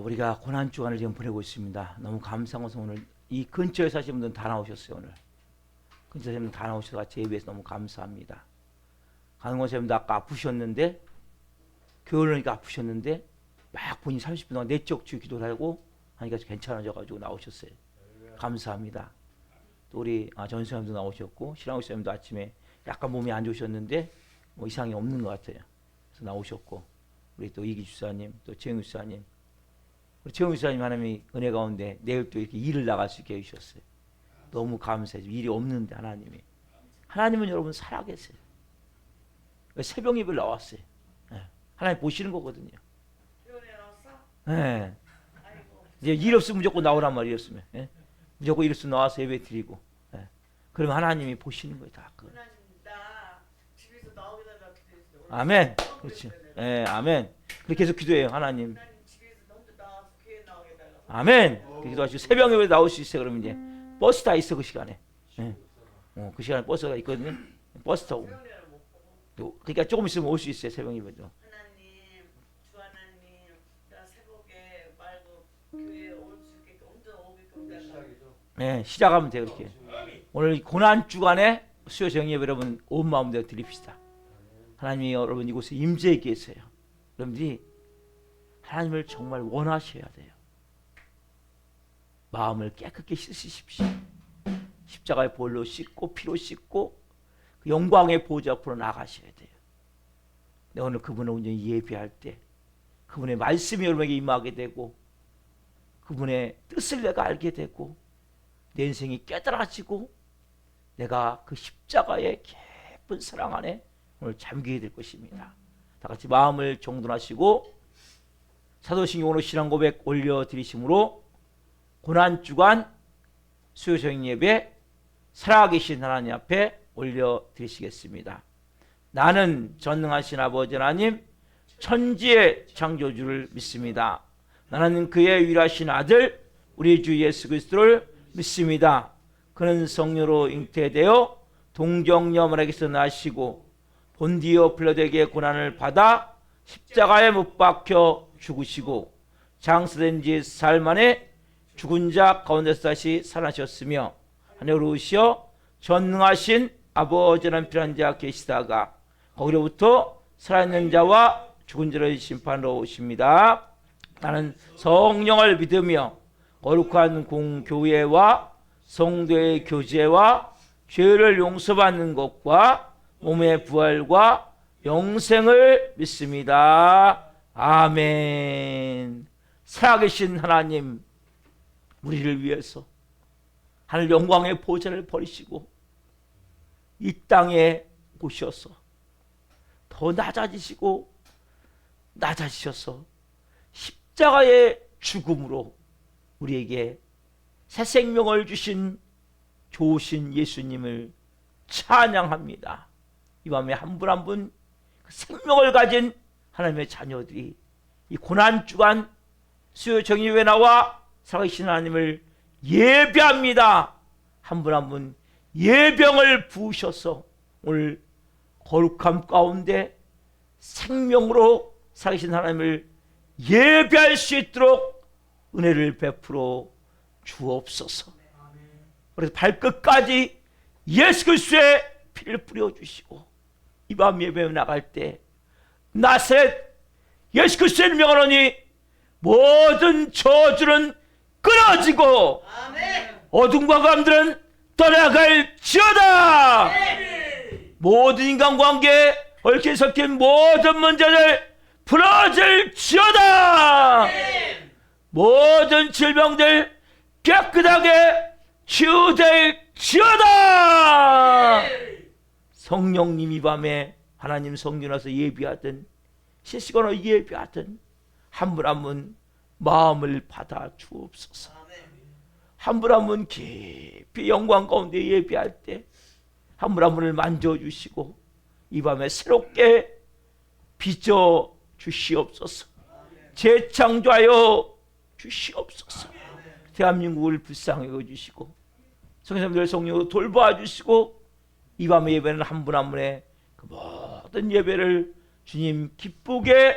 우리가 고난 주간을 지금 보내고 있습니다. 너무 감사한 것은 오늘 이 근처에 사시는 분들은 다 나오셨어요. 오늘 근처에 사시는 분들 다 나오셔서 같이 예배해서 너무 감사합니다. 강원 선생님도 아까 아프셨는데 교회니까 아프셨는데 막 본인 30분 동안 내적 주의 기도를 하고 하니까 괜찮아져가지고 나오셨어요. 감사합니다. 또 우리 전수님도 나오셨고 신랑우 선생님도 아침에 약간 몸이 안 좋으셨는데 뭐 이상이 없는 것 같아요. 그래서 나오셨고 우리 또 이기 주사님 또 최영우 주사님 우리 최영우 주사님 하나님이 은혜 가운데 내일 또 이렇게 일을 나갈 수 있게 해주셨어요. 너무 감사해요. 일이 없는데 하나님은 여러분 살아계세요. 새벽 예배를 나왔어요. 네. 하나님 보시는 거거든요. 네. 이제 일 없으면 무조건 나오란 말이었으면 네. 무조건 일 없으면 나와서 예배 드리고 네. 그러면 하나님이 보시는 거예요. 다 그거. 아멘. 그렇지. 네, 아멘. 그렇게 계속 기도해요. 하나님. 아멘. 그렇게 기도하시고 새벽 예배 나올 수 있어요. 그러면 이제 버스 다 있어 그 시간에. 네. 그 시간에 버스가 있거든요. 버스 타고. 그러니까 조금 있으면 올 수 있어요. 새벽 예배도. 하나님, 주 하나님, 나 새벽에 말고 교회에 올 수 있게끔 온전 오게끔 달라고. 네, 시작하면 돼요. 그렇게. 오늘 고난 주간에 수요 정예 예배 여러분 온 마음대로 드립시다. 하나님이 여러분 이곳에 임재해 계세요. 여러분들이 하나님을 정말 원하셔야 돼요. 마음을 깨끗게 씻으십시오. 십자가의 볼로 씻고 피로 씻고 그 영광의 보좌 앞으로 나가셔야 돼요. 근데 오늘 그분을 온전히 예배할 때 그분의 말씀이 여러분에게 임하게 되고 그분의 뜻을 내가 알게 되고 내 인생이 깨달아지고 내가 그 십자가의 깊은 사랑 안에 오늘 잠기게 될 것입니다. 다 같이 마음을 정돈하시고 사도신경으로 신앙 고백 올려드리심으로 고난주간 수요정 예배 살아계신 하나님 앞에 올려드리시겠습니다. 나는 전능하신 아버지 하나님 천지의 창조주를 믿습니다. 나는 그의 유일하신 아들 우리 주 예수 그리스도를 믿습니다. 그는 성령으로 잉태되어 동정녀 마리아에게서 나시고 본디오 빌라도에게 고난을 받아 십자가에 못 박혀 죽으시고 장사된 지 사흘 만에 죽은 자 가운데서 다시 살아나셨으며 하늘로 오시어 전능하신 아버지 하나님 필요한 자 계시다가 거기로부터 살아있는 자와 죽은 자를 심판하러 오십니다. 나는 성령을 믿으며 거룩한 공교회와 성도의 교제와 죄를 용서받는 것과 몸의 부활과 영생을 믿습니다. 아멘. 살아계신 하나님 우리를 위해서 하늘 영광의 보좌를 버리시고 이 땅에 오셔서 더 낮아지셔서 십자가의 죽음으로 우리에게 새 생명을 주신 좋으신 예수님을 찬양합니다. 이 밤에 한 분 한 분 그 생명을 가진 하나님의 자녀들이 이 고난주간 수요 정예회에 나와 살아계신 하나님을 예배합니다. 한 분 한 분 예병을 부으셔서 오늘 거룩함 가운데 생명으로 살아계신 하나님을 예배할 수 있도록 은혜를 베풀어 주옵소서. 그래서 발끝까지 예수 그리스도의 피를 뿌려주시고 이 밤 예배에 나갈 때 나셋 예수 그리스도의 명하노니 모든 저주는 끊어지고 어둠과 감들은 떠나갈지어다. 모든 인간관계에 얽힌 섞인 모든 문제를 풀어질지어다. 모든 질병들 깨끗하게 치유될지어다. 성령님 이 밤에 하나님 성전 와서 예배하든 실시간으로 예배하든 한 분 한 분 마음을 받아 주옵소서. 한 분 한 분 깊이 영광 가운데 예배할 때 한 분 한 분을 만져주시고 이 밤에 새롭게 빚어 주시옵소서. 재창조하여 주시옵소서. 대한민국을 불쌍히 여겨주시고 성도님들 성령으로 돌봐 주시고 이 밤의 예배는 한 분 한 분의 그 모든 예배를 주님 기쁘게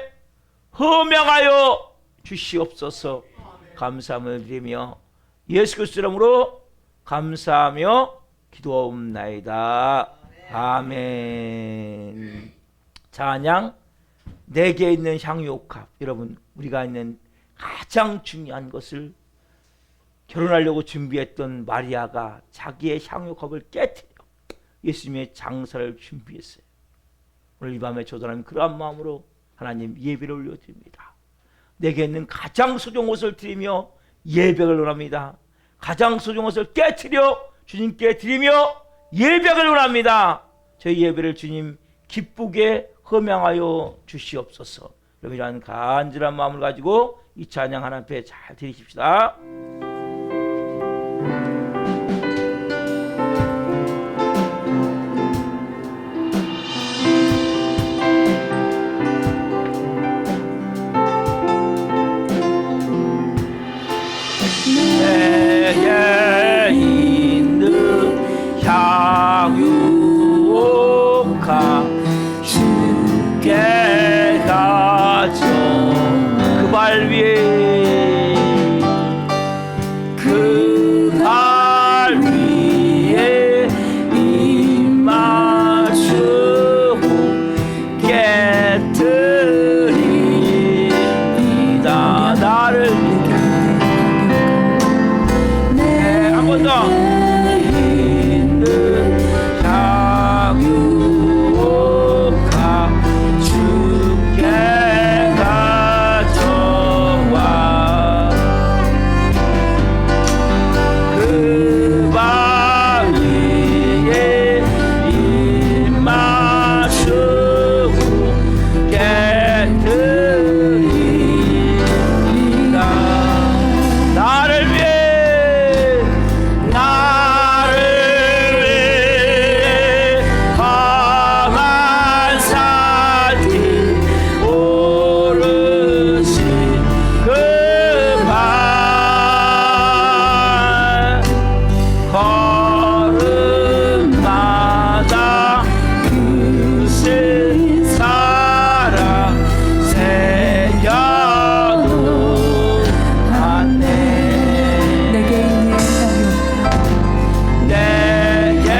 허명하여 주시옵소서. 감사함을 드리며 예수 그리스도 이름으로 감사하며 기도하옵나이다. 아멘. 찬양 내게 있는 향유옥합. 여러분, 우리가 있는 가장 중요한 것을 결혼하려고 준비했던 마리아가 자기의 향유컵을 깨뜨려 예수님의 장사를 준비했어요. 오늘 이 밤에 저도 하나님 그러한 마음으로 하나님 예배를 올려드립니다. 내게 있는 가장 소중한 것을 드리며 예배를 원합니다. 가장 소중한 것을 깨뜨려 주님께 드리며 예배를 원합니다. 저희 예배를 주님 기쁘게 흠양하여 주시옵소서. 여러분, 이러한 간절한 마음을 가지고 이 찬양 하나님 앞에 잘 드리십시다. 내게 있는 향유옥합 주께 가져 그 발 위에 그 발 위에 입 맞추고 깨뜨립니다. 나를 한 번 더 있는 향유옥합 주께 가져와 그 발 위에 입 맞추고 깨뜨립니다. 나를 위해 험한 산길 오르신 그 발 걸음마다 크신 사랑 새겨놓았네. 내게 있는 향유 내게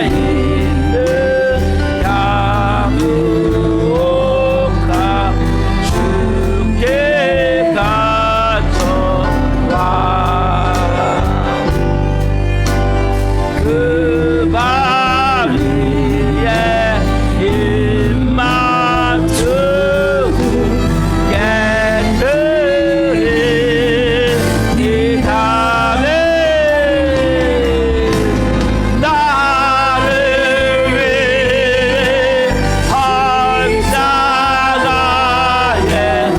있는 향유옥합 주께 가져와 그 발 위에 입 맞추고 깨뜨립니다. 나를 위해 십자가에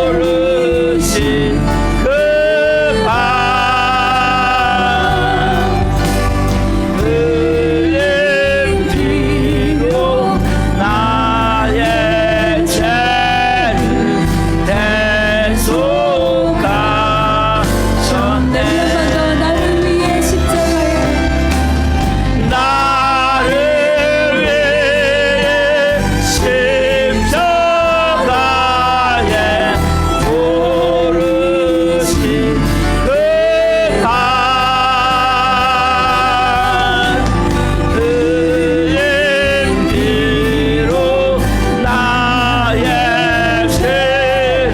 오르신 그 발 흘린 피로 나의 죄를 대속하셨네. 나를 위해 십자가에 나를 위해 십자가에 오르신 그 발 흘린 피로 나의 죄를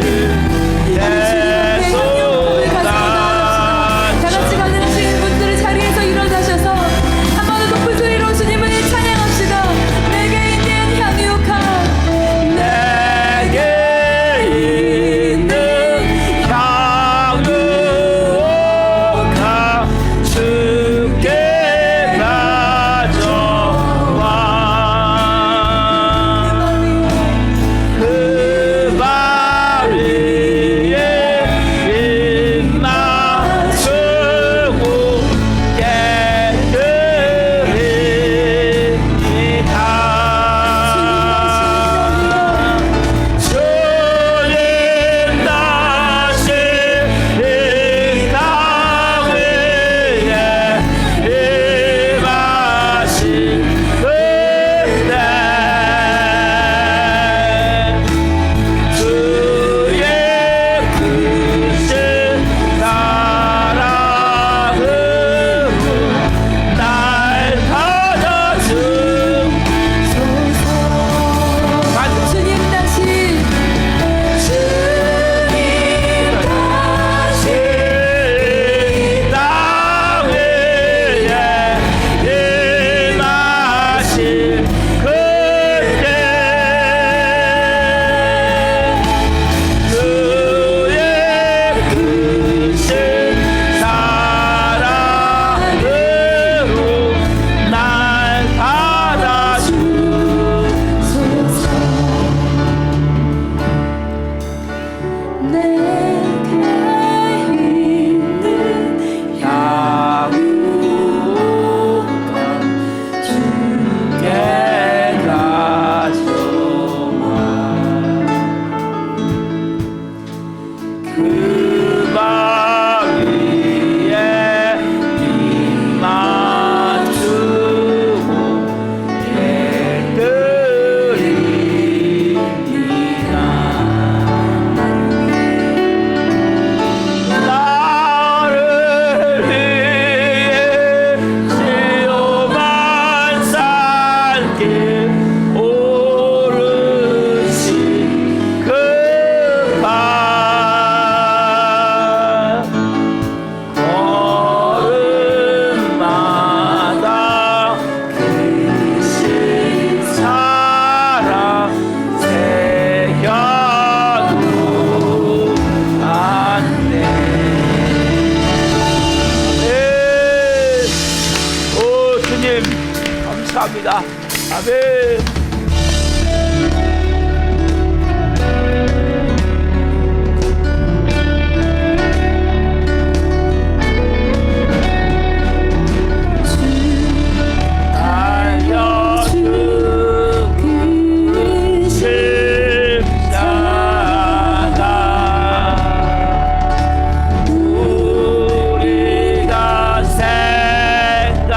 우리가 생각할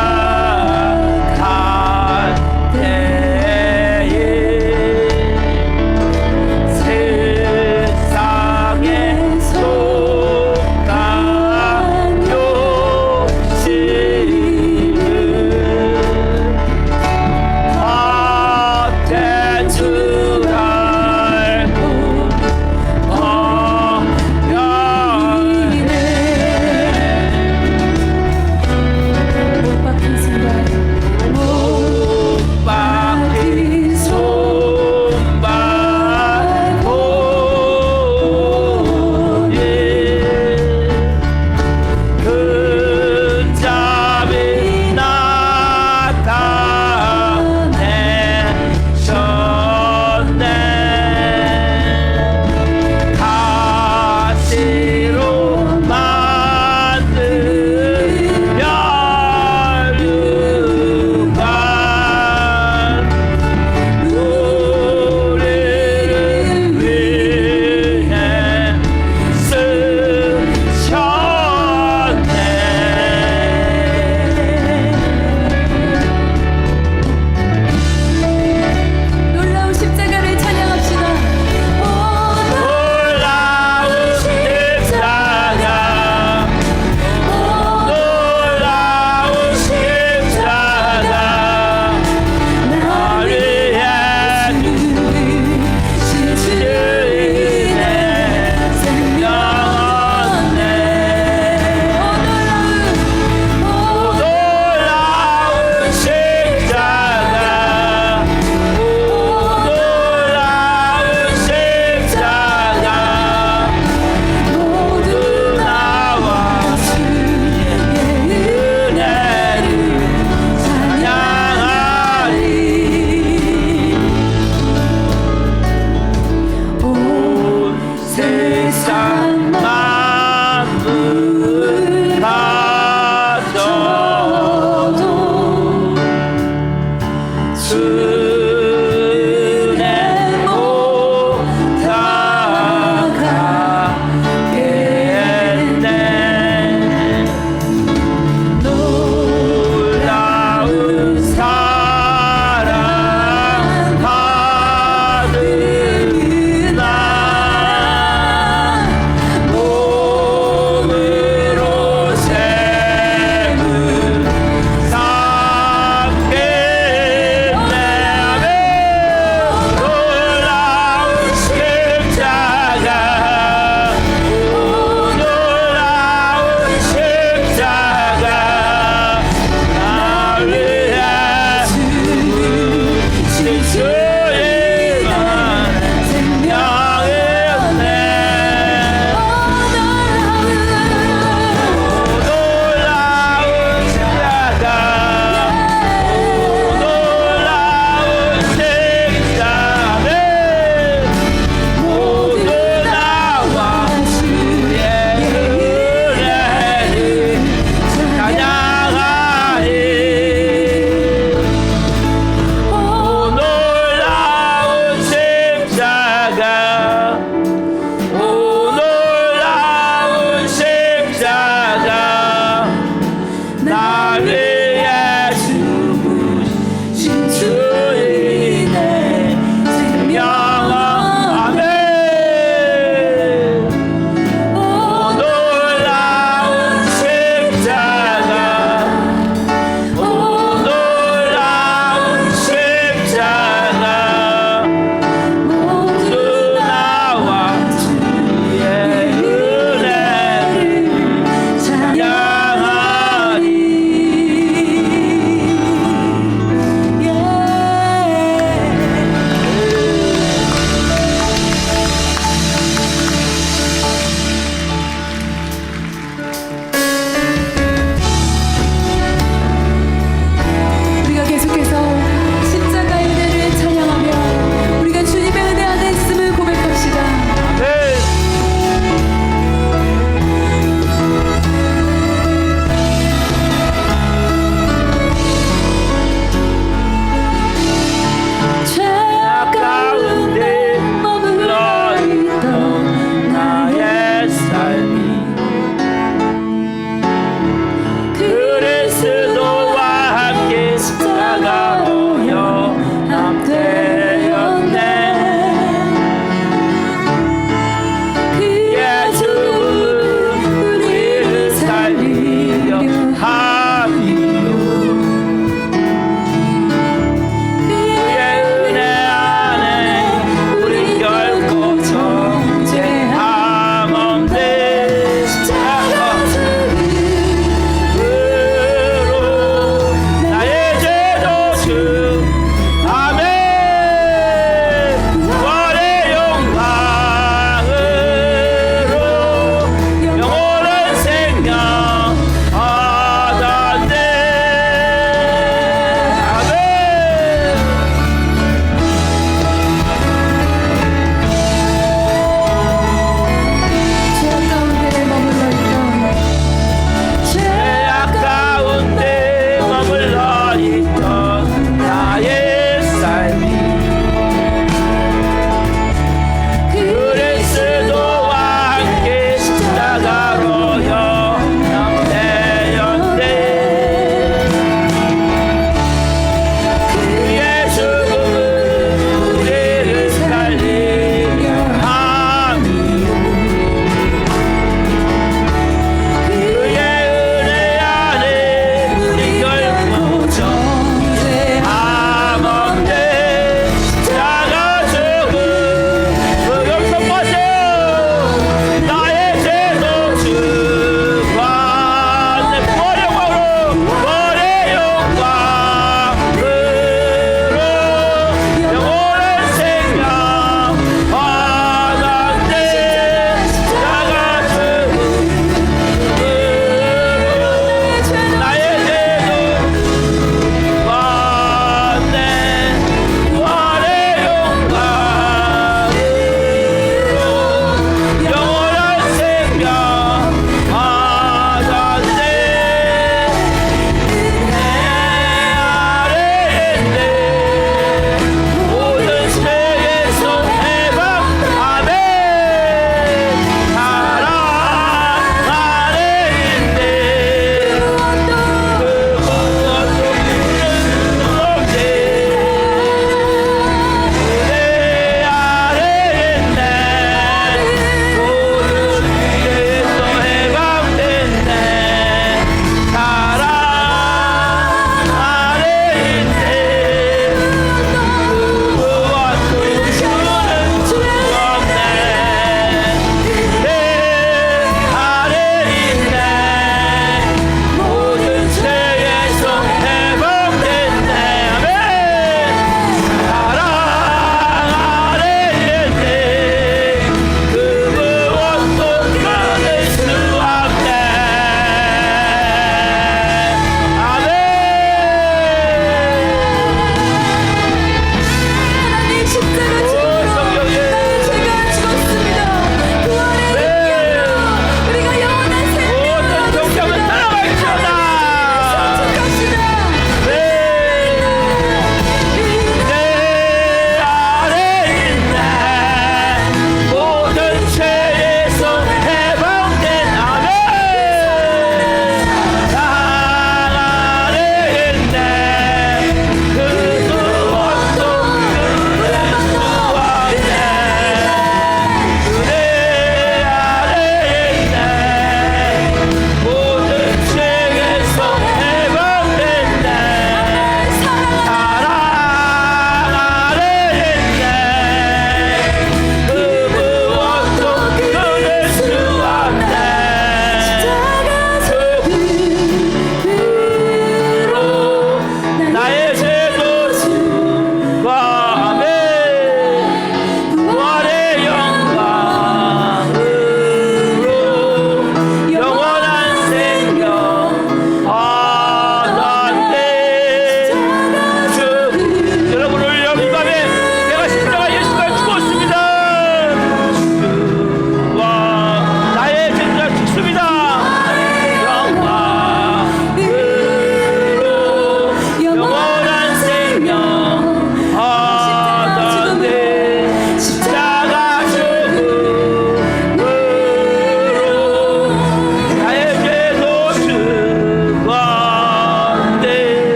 때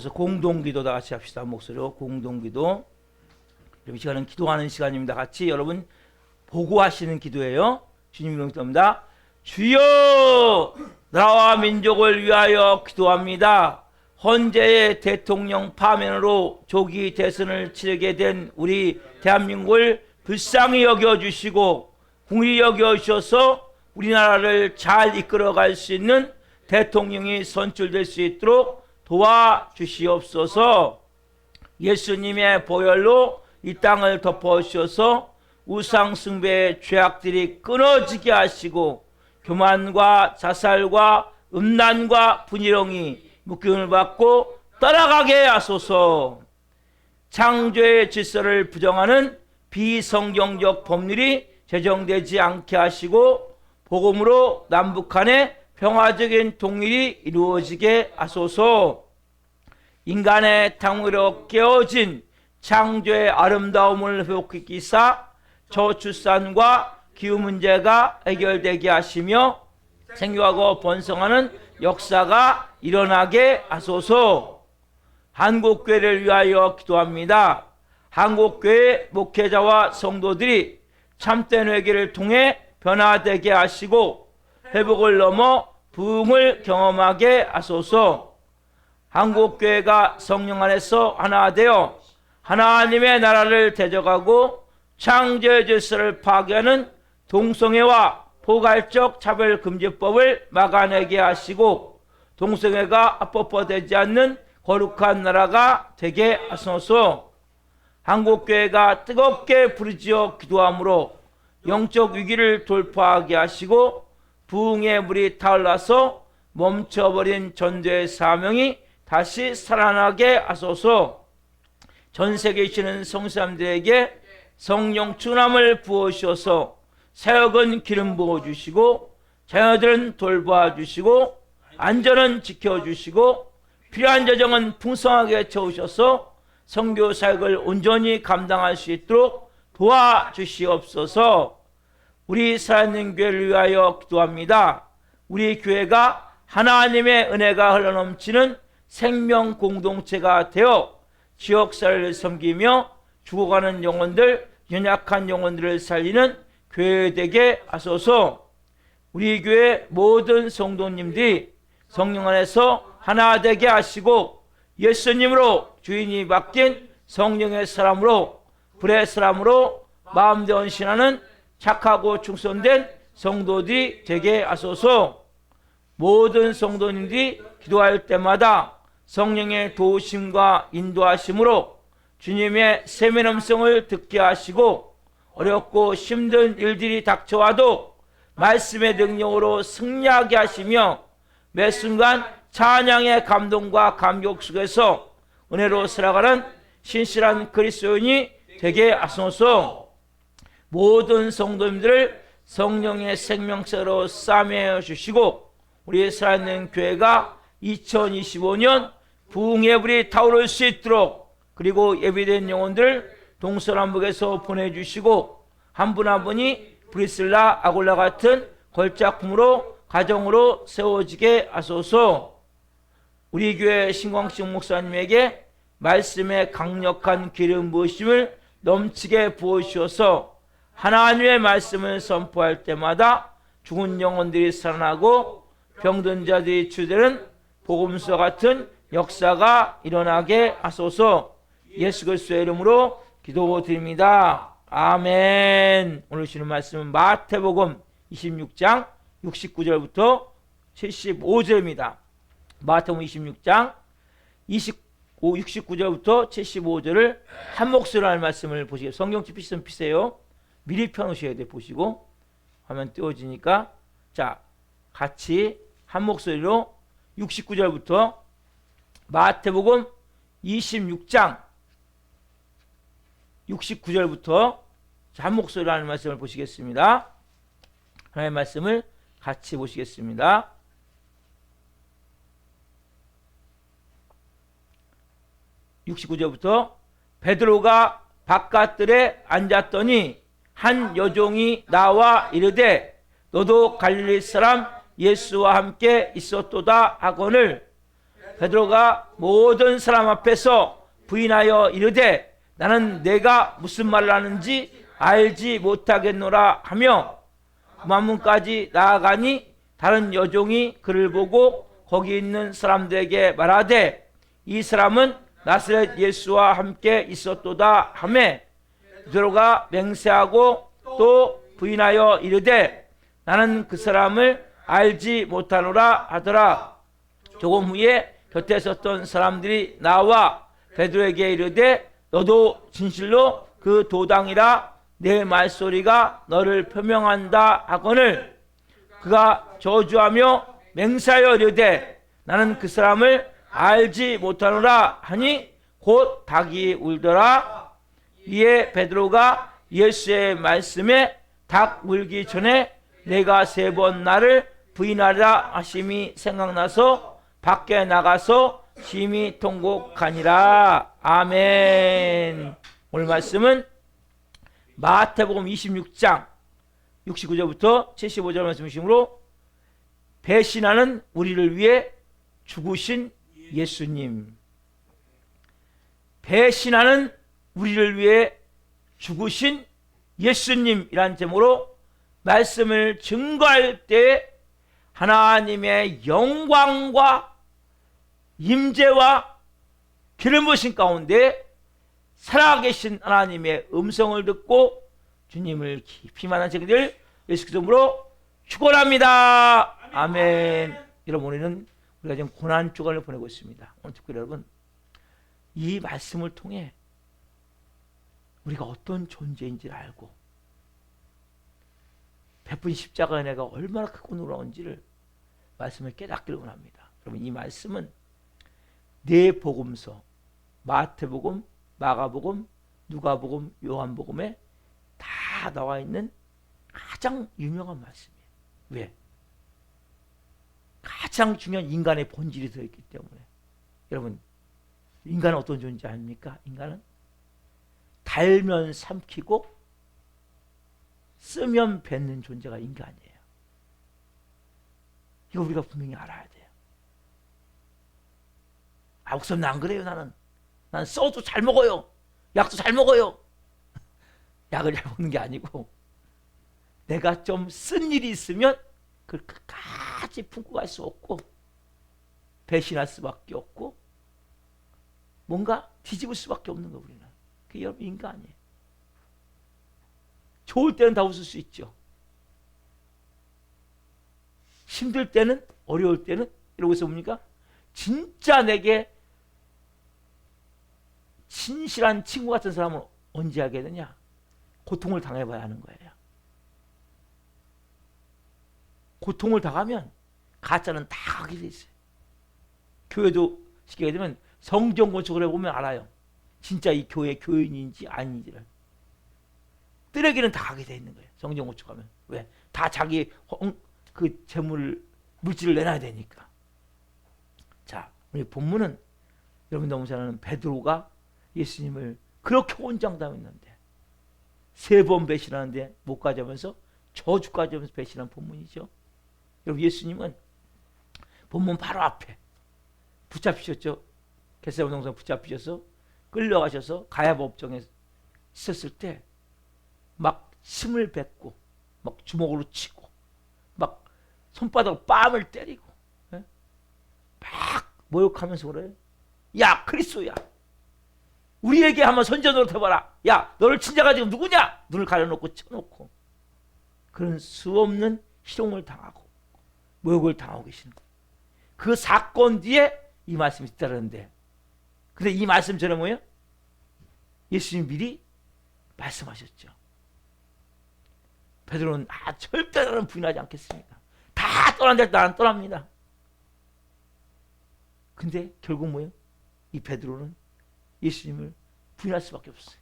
일어나서 공동기도 다 같이 합시다. 한 목소리로 공동기도. 이 시간은 기도하는 시간입니다. 같이 여러분 보고하시는 기도예요. 주님 이름으로 기도합니다. 주여, 나라와 민족을 위하여 기도합니다. 헌재의 대통령 파면으로 조기 대선을 치르게 된 우리 대한민국을 불쌍히 여겨주시고 긍휼히 여겨주셔서 우리나라를 잘 이끌어갈 수 있는 대통령이 선출될 수 있도록 도와주시옵소서. 예수님의 보혈로 이 땅을 덮어주셔서 우상 숭배의 죄악들이 끊어지게 하시고 교만과 자살과 음란과 분이령이 묶임을 받고 떠나가게 하소서. 창조의 질서를 부정하는 비성경적 법률이 제정되지 않게 하시고 복음으로 남북한의 평화적인 통일이 이루어지게 하소서. 인간의 탕후로 깨어진 창조의 아름다움을 회복시키사 저출산과 기후 문제가 해결되게 하시며 생육하고 번성하는 역사가 일어나게 하소서. 한국교회를 위하여 기도합니다. 한국교회 목회자와 성도들이 참된 회개를 통해 변화되게 하시고 회복을 넘어 부흥을 경험하게 하소서. 한국교회가 성령 안에서 하나 되어 하나님의 나라를 대적하고 창조의 질서를 파괴하는 동성애와 포괄적 차별금지법을 막아내게 하시고 동성애가 합법화되지 않는 거룩한 나라가 되게 하소서. 한국교회가 뜨겁게 부르짖어 기도함으로 영적 위기를 돌파하게 하시고 부흥의 물이 타올라서 멈춰버린 전도의 사명이 다시 살아나게 하소서. 전 세계에 계시는 성사람들에게 성령 충만함을 부어주셔서 사역은 기름 부어주시고 자녀들은 돌봐주시고 안전은 지켜주시고 필요한 재정은 풍성하게 채우셔서 선교 사역을 온전히 감당할 수 있도록 도와주시옵소서. 우리 살아있는 교회를 위하여 기도합니다. 우리 교회가 하나님의 은혜가 흘러넘치는 생명 공동체가 되어 지역사회를 섬기며 죽어가는 영혼들, 연약한 영혼들을 살리는 교회 되게 하소서. 우리 교회 모든 성도님들이 성령 안에서 하나 되게 하시고 예수님으로 주인이 바뀐 성령의 사람으로 불의 사람으로 마음대로 헌신하는 착하고 충성된 성도들이 되게 하소서. 모든 성도님들이 기도할 때마다 성령의 도우심과 인도하심으로 주님의 세밀 음성을 듣게 하시고 어렵고 힘든 일들이 닥쳐와도 말씀의 능력으로 승리하게 하시며 매 순간 찬양의 감동과 감격 속에서 은혜로 살아가는 신실한 그리스도인이 되게 하소서. 모든 성도님들을 성령의 생명새로 싸매어 주시고 우리 살아있는 교회가 2025년 부흥의 불이 타오를 수 있도록 그리고 예비된 영혼들 동서남북에서 보내주시고 한 분 한 분이 브리슬라 아골라 같은 걸작품으로 가정으로 세워지게 하소서. 우리 교회 신광식 목사님에게 말씀의 강력한 기름 부으심을 넘치게 부어주셔서 하나님의 말씀을 선포할 때마다 죽은 영혼들이 살아나고 병든 자들이 치유되는 복음서 같은 역사가 일어나게 하소서. 예수 그리스도의 이름으로 기도드립니다. 아멘. 오늘 주시는 말씀은 마태복음 26장 69절부터 75절입니다. 마태복음 26장 69절부터 75절을 한 목소리로 하는 말씀을 보시겠습니다. 성경집 피시면 피세요. 미리 펴놓으셔야 돼요. 보시고 화면 띄워지니까 자 같이 한 목소리로 69절부터 마태복음 26장 69절부터 한 목소리로 하는 말씀을 보시겠습니다. 하나님의 말씀을 같이 보시겠습니다. 69절부터 베드로가 바깥들에 앉았더니 한 여종이 나와 이르되 너도 갈릴리 사람 예수와 함께 있었도다 하거늘 베드로가 모든 사람 앞에서 부인하여 이르되 나는 내가 무슨 말을 하는지 알지 못하겠노라 하며 만문까지 나아가니 다른 여종이 그를 보고 거기 있는 사람들에게 말하되 이 사람은 나사렛 예수와 함께 있었도다 하매 베드로가 맹세하고 또 부인하여 이르되 나는 그 사람을 알지 못하노라 하더라. 조금 후에 곁에 섰던 사람들이 나와 베드로에게 이르되 너도 진실로 그 도당이라 내 말소리가 너를 표명한다 하거늘 그가 저주하며 맹세하여 이르되 나는 그 사람을 알지 못하노라 하니 곧 닭이 울더라. 이에 베드로가 예수의 말씀에 닭 울기 전에 내가 3번 나를 부인하리라 하심이 생각나서 밖에 나가서 심히 통곡하니라. 아멘. 오늘 말씀은 마태복음 26장 69절부터 75절 말씀 중심으로 배신하는 우리를 위해 죽으신 예수님, 배신하는 우리를 위해 죽으신 예수님이란 제목으로 말씀을 증거할 때 하나님의 영광과 임재와 기름 부으신 가운데 살아계신 하나님의 음성을 듣고 주님을 깊이 만난 저희들 예수 그리스도로 축원합니다. 아멘. 여러분, 우리는 우리가 지금 고난 주간을 보내고 있습니다. 오늘 특별히 여러분, 이 말씀을 통해 우리가 어떤 존재인지를 알고 베푼 십자가의 은혜가 얼마나 크고 놀라운지를 말씀을 깨닫기를 원합니다. 여러분, 이 말씀은 네 복음서 마태복음, 마가복음, 누가복음, 요한복음에 다 나와 있는 가장 유명한 말씀이에요. 왜? 가장 중요한 인간의 본질이 들어있기 때문에. 여러분, 인간은 어떤 존재 아닙니까? 인간은 달면 삼키고 쓰면 뱉는 존재가 인간이에요. 이거 우리가 분명히 알아야 돼요. 아, 목사님 나 안 그래요. 나는 써도 잘 먹어요. 약도 잘 먹어요. 약을 잘 먹는 게 아니고 내가 좀 쓴 일이 있으면 그걸 끝까지 품고 갈 수 없고 배신할 수밖에 없고 뭔가 뒤집을 수밖에 없는 거. 우리는 그게 여러분 인간이에요. 좋을 때는 다 웃을 수 있죠. 힘들 때는, 어려울 때는 이러고 있어 봅니까? 진짜 내게 진실한 친구 같은 사람은 언제 하게 되냐? 고통을 당해봐야 하는 거예요. 고통을 당하면 가짜는 다 하게 돼 있어요. 교회도 시키게 되면 성경 건축을 해보면 알아요. 진짜 이 교회 교인인지 아닌지를. 뜨레기는 다 하게 돼 있는 거예요. 성경 건축하면. 왜? 다 자기 그 재물, 물질을 내놔야 되니까. 자, 우리 본문은 여러분 너무 잘 아는 베드로가 예수님을 그렇게 혼장당했는데 3번 배신하는데 못 가져면서 저주까지 하면서 배신한 본문이죠. 여러분, 예수님은 본문 바로 앞에 붙잡히셨죠. 겟세마네 동산 붙잡히셔서 끌려가셔서 가야바 법정에 있었을 때 막 침을 뱉고 막 주먹으로 치고 막 손바닥으로 뺨을 때리고 막 모욕하면서 그래요. 야, 그리스도야, 우리에게 한번 선전으로 해봐라. 야, 너를 친 자가 지금 누구냐? 눈을 가려놓고 쳐놓고 그런 수없는 희롱을 당하고 모욕을 당하고 계시는 거예요. 그 사건 뒤에 이 말씀이 있다는데, 근데 이 말씀 전에 뭐예요? 예수님 미리 말씀하셨죠. 베드로는 절대 나는 부인하지 않겠습니다. 다 떠난데 나는 떠납니다. 근데 결국 뭐예요? 이 베드로는 예수님을 부인할 수밖에 없어요.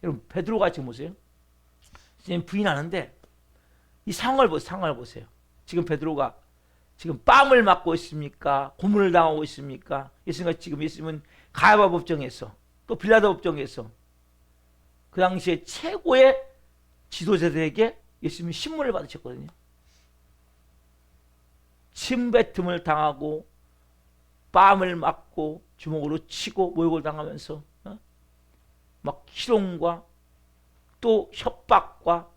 여러분, 베드로가 지금 보세요. 지금 부인하는데 이 상황을 보세요. 지금 베드로가 지금 뺨을 맞고 있습니까? 고문을 당하고 있습니까? 예수님은 가야바 법정에서 또 빌라도 법정에서 그 당시에 최고의 지도자들에게 예수님이 신문을 받으셨거든요. 침뱉음을 당하고 뺨을 맞고 주먹으로 치고 모욕을 당하면서 막 희롱과 또 협박과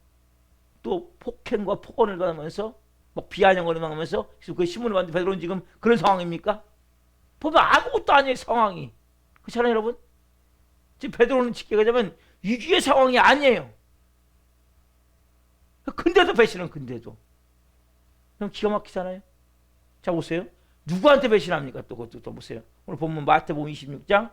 또 폭행과 폭언을 받으면서 막 비아냥거리 당하면서 그 신문을 봤는데 베드로는 지금 그런 상황입니까? 보면 아무것도 아니에요, 상황이. 그렇잖아요, 여러분? 지금 베드로는 쉽게 얘기하자면 위기의 상황이 아니에요. 근데도 배신은 근데도. 그럼 기가 막히잖아요. 자, 보세요. 누구한테 배신합니까? 또 그것도 또 보세요. 오늘 본문 마태복음 26장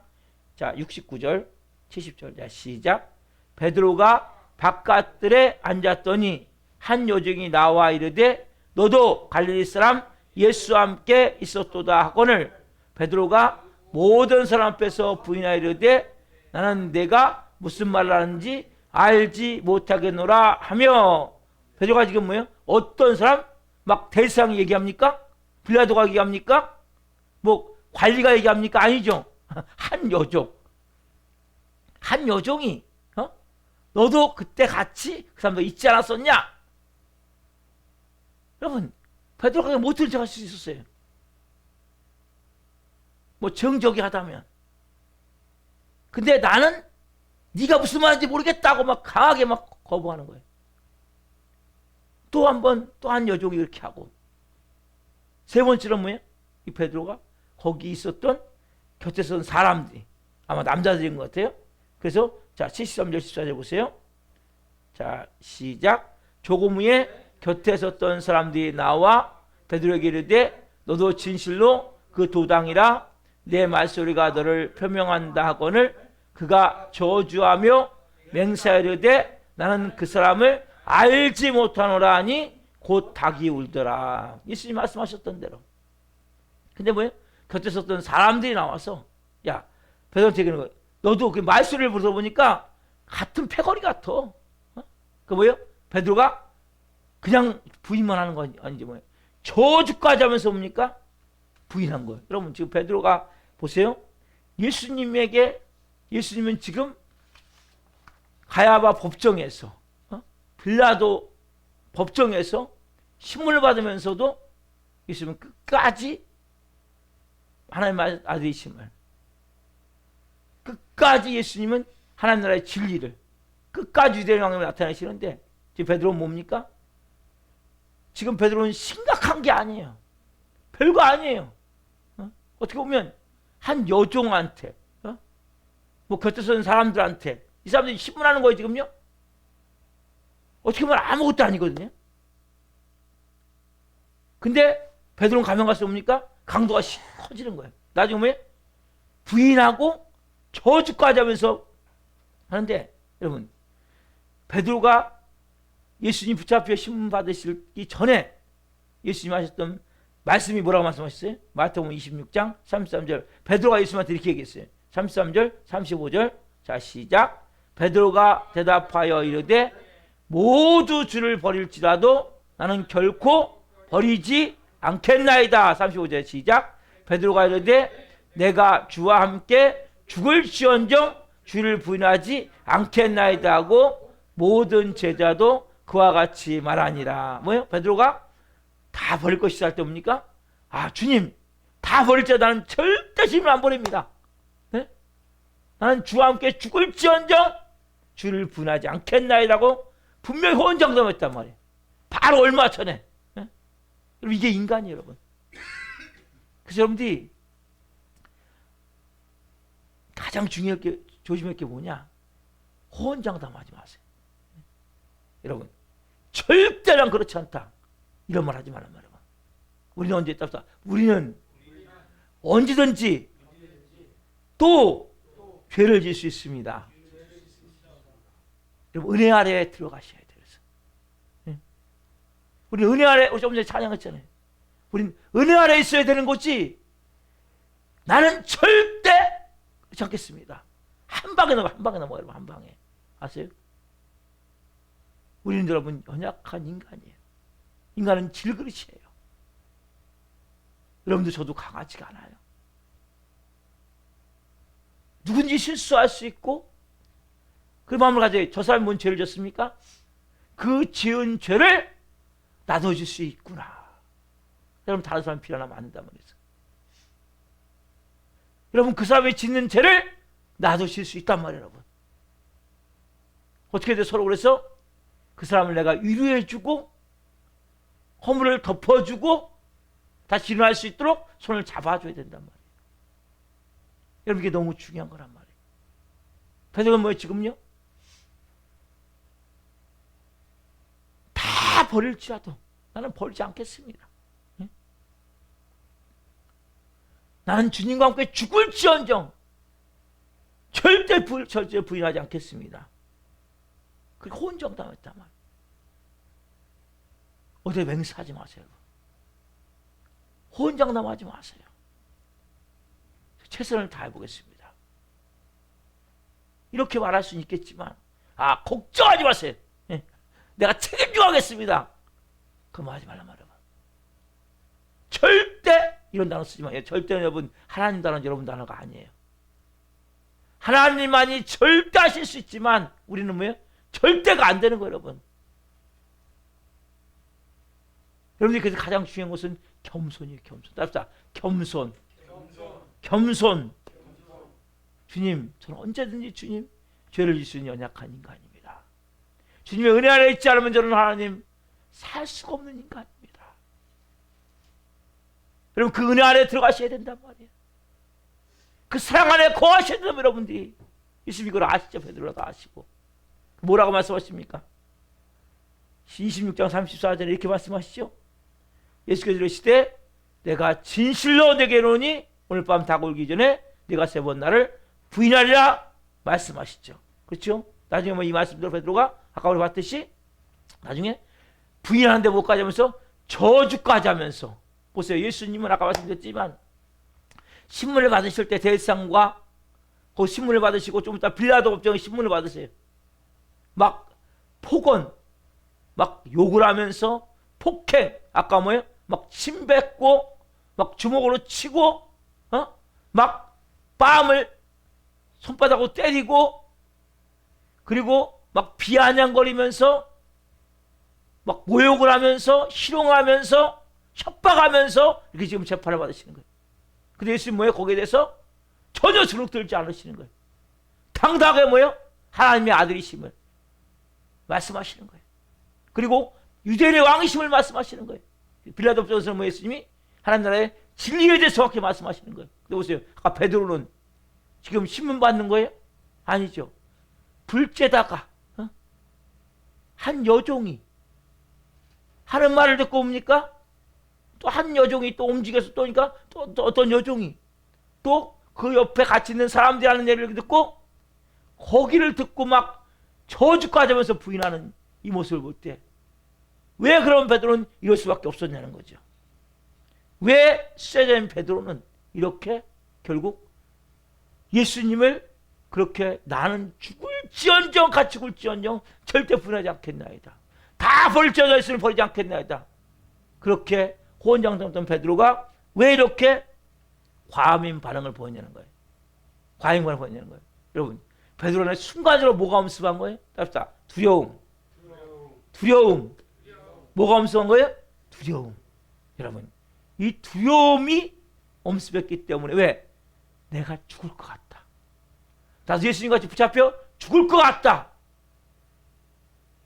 자 69절 70절 자 시작. 베드로가 바깥들에 앉았더니 한 요정이 나와 이르되 너도 갈릴리 사람 예수와 함께 있었도다 하거늘 베드로가 모든 사람 앞에서 부인하여 이르되 나는 내가 무슨 말을 하는지 알지 못하겠노라 하며 베드로가 지금 뭐예요? 어떤 사람? 막 대상이 얘기합니까? 빌라도가 얘기합니까? 뭐 관리가 얘기합니까? 아니죠. 한 여종. 한 여종이 너도 그때 같이 그 사람도 있지 않았었냐? 여러분 베드로가 그냥 못 들은 척 할 수 있었어요. 뭐 정적이 하다면. 근데 나는 네가 무슨 말인지 모르겠다고 막 강하게 막 거부하는 거예요. 또 한 번 또 한 여종이 이렇게 하고 세 번째는 뭐예요? 이 베드로가 거기 있었던 곁에 선 사람들이 아마 남자들인 것 같아요. 그래서 자 73절 14절 보세요. 자 시작. 조금 후에 곁에 섰던 사람들이 나와 베드로에게 이르되 너도 진실로 그 도당이라 내 말소리가 너를 표명한다 하거늘 그가 저주하며 맹세하려되 나는 그 사람을 알지 못하노라 하니 곧 닭이 울더라. 예수님 말씀하셨던 대로. 근데 뭐예요? 곁에 섰던 사람들이 나와서 야 베드로한테 얘기하는 거예요. 너도 그 말소리를 물어보니까 같은 패거리 같아. 그 뭐예요? 베드로가 그냥 부인만 하는 거 아니지 뭐예요? 저주까지 하면서 뭡니까? 부인한 거예요. 여러분 지금 베드로가 보세요. 예수님은 지금 가야바 법정에서 빌라도 법정에서 신문을 받으면서도 예수님은 끝까지 하나님의 아들이심을 끝까지 예수님은 하나님 나라의 진리를 끝까지 유대인 왕님을 나타내시는데 지금 베드로는 뭡니까? 지금 베드로는 심각한 게 아니에요. 별거 아니에요. 어떻게 보면 한 여종한테 뭐 곁에 서는 사람들한테 이 사람들이 신문하는 거예요 지금요. 어떻게 보면 아무것도 아니거든요. 근데 베드로는 가면 갈수록 뭡니까? 강도가 커지는 거예요. 나중에 뭐예요? 부인하고 저주까지 하면서 하는데 여러분 베드로가 예수님 붙잡혀 신문 받으시기 전에 예수님 하셨던 말씀이 뭐라고 말씀하셨어요? 마태복음 26장 33절 베드로가 예수님한테 이렇게 얘기했어요. 33절 35절 자 시작. 베드로가 대답하여 이르되 모두 주를 버릴지라도 나는 결코 버리지 않겠나이다. 35절 시작. 베드로가 이르되 내가 주와 함께 죽을지언정 주를 부인하지 않겠나이다 하고 모든 제자도 그와 같이 말하니라. 뭐예요? 베드로가 다 버릴 것이다 할 때 뭡니까? 아 주님 다 버릴지라도 나는 절대 주님을 안 버립니다. 네? 나는 주와 함께 죽을지언정 주를 부인하지 않겠나이다고 분명히 호언장담했단 말이에요. 바로 얼마 전에. 네? 여러분 이게 인간이에요 여러분. 그래서 여러분들이 가장 중요하게 조심할 게 뭐냐? 호언장담하지 마세요. 여러분 절대 난 그렇지 않다. 이런 말 하지 말란 말이야. 우리는 언제 따뜻하? 우리는 언제든지 또 죄를 지을 수 있습니다. 여러분 은혜 아래에 들어가셔야 돼요. 그래서 우리 은혜 아래 조금 전에 찬양했잖아요. 우린 은혜 아래에 있어야 되는 거지. 나는 절대 그렇지 않겠습니다. 한 방에 넘어가요. 여러분 한 방에. 아세요? 우리는 여러분 연약한 인간이에요. 인간은 질그릇이에요. 여러분들 저도 강하지가 않아요. 누군지 실수할 수 있고 그 마음을 가져요. 저 사람이 뭔 죄를 졌습니까? 그 지은 죄를 나눠줄 수 있구나. 여러분 다른 사람 비난하면 안 된단 말이죠. 여러분 그 사람이 짓는 죄를 나도 질 수 있단 말이에요. 여러분 어떻게 돼? 서로 그래서 그 사람을 내가 위로해주고 허물을 덮어주고 다시 일어날 수 있도록 손을 잡아줘야 된단 말이에요. 여러분 이게 너무 중요한 거란 말이에요. 베드로는 뭐예요 지금요? 다 버릴지라도 나는 버리지 않겠습니다. 예? 나는 주님과 함께 죽을지언정 절대 부인하지 않겠습니다. 그리고 혼정당했단 말이에요. 어디 맹세하지 마세요. 혼장담하지 마세요. 최선을 다해보겠습니다. 이렇게 말할 수는 있겠지만 걱정하지 마세요. 예. 내가 책임져 하겠습니다. 그거 하지 말란 말이에요. 절대 이런 단어 쓰지 마세요. 절대 여러분 하나님 단어는 여러분 단어가 아니에요. 하나님만이 절대 하실 수 있지만 우리는 뭐예요? 절대가 안 되는 거예요. 여러분 여러분들이 그래서 가장 중요한 것은 겸손이에요. 겸손. 주님, 저는 언제든지 주님 죄를 질 수 있는 연약한 인간입니다. 주님의 은혜 안에 있지 않으면 저는 하나님 살 수가 없는 인간입니다. 여러분 그 은혜 안에 들어가셔야 된단 말이에요. 그 사랑 안에 거하셔야 된다면 여러분들이 예수님 이걸 아시죠? 베드로가 아시고 뭐라고 말씀하십니까? 26장 34절에 이렇게 말씀하시죠. 예수께서 이르시되 내가 진실로 내게 이르노니 오늘 밤 다가오기 전에 네가 3번 나를 부인하리라 말씀하시죠. 그렇죠? 나중에 뭐 이 말씀대로 베드로가 아까 우리 봤듯이 나중에 부인하는데 못까지 하면서 저주까지 하면서 보세요. 예수님은 아까 말씀드렸지만 신문을 받으실 때 대상과 그 신문을 받으시고 좀 이따 빌라도 법정의 신문을 받으세요. 막 폭언 막 욕을 하면서 폭행 아까 뭐예요? 막 침 뱉고 막 주먹으로 치고 막 뺨을 손바닥으로 때리고 그리고 막 비아냥거리면서 막 모욕을 하면서 희롱하면서 협박하면서 이렇게 지금 재판을 받으시는 거예요. 근데 예수님 뭐예요? 거기에 대해서 전혀 주눅들지 않으시는 거예요. 당당하게 뭐예요? 하나님의 아들이심을 말씀하시는 거예요. 그리고 유대인의 왕이심을 말씀하시는 거예요. 빌라도 법정에서 뭐 예수님이 하나님 나라의 진리에 대해서 정확히 말씀하시는 거예요. 근데 보세요. 아까 베드로는 지금 신문 받는 거예요? 아니죠. 불째다가 한 여종이 하는 말을 듣고 옵니까? 또 한 여종이 또 움직여서 또니까 또 어떤 여종이 또 그 옆에 같이 있는 사람들이 하는 얘기를 듣고 거기를 듣고 막 저주까지 하면서 부인하는 이 모습을 볼 때 왜 그런 베드로는 이럴 수밖에 없었냐는 거죠. 왜 수제자인 베드로는 이렇게 결국 예수님을 그렇게 나는 죽을지언정 같이 죽을지언정 절대 분하지 않겠나이다. 다 버릴지언정 예수님을 버리지 않겠나이다. 그렇게 호언장담했던 베드로가 왜 이렇게 과민 반응을 보였냐는 거예요. 과민 반응을 보였냐는 거예요. 여러분 베드로는 순간적으로 뭐가 엄습한 거예요? 답시다. 두려움. 뭐가 엄습한 거예요? 두려움. 여러분 이 두려움이 엄습했기 때문에 왜? 내가 죽을 것 같다. 나도 예수님같이 붙잡혀 죽을 것 같다.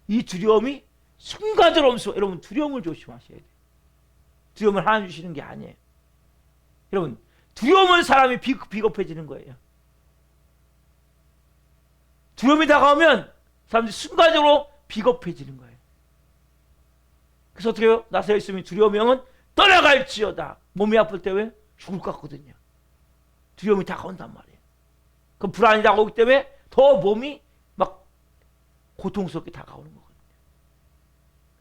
이 두려움이 순간적으로 엄습. 여러분 두려움을 조심하셔야 돼요. 두려움을 하나님 주시는 게 아니에요. 여러분 두려움은 사람이 비겁해지는 거예요. 두려움이 다가오면 사람들이 순간적으로 비겁해지는 거예요. 그래서 어떻게 해요? 나서 있으면 두려움은 떠나갈지어다. 몸이 아플 때 왜? 죽을 것 같거든요. 두려움이 다가온단 말이에요. 그 불안이 다가오기 때문에 더 몸이 막 고통스럽게 다가오는 거거든요.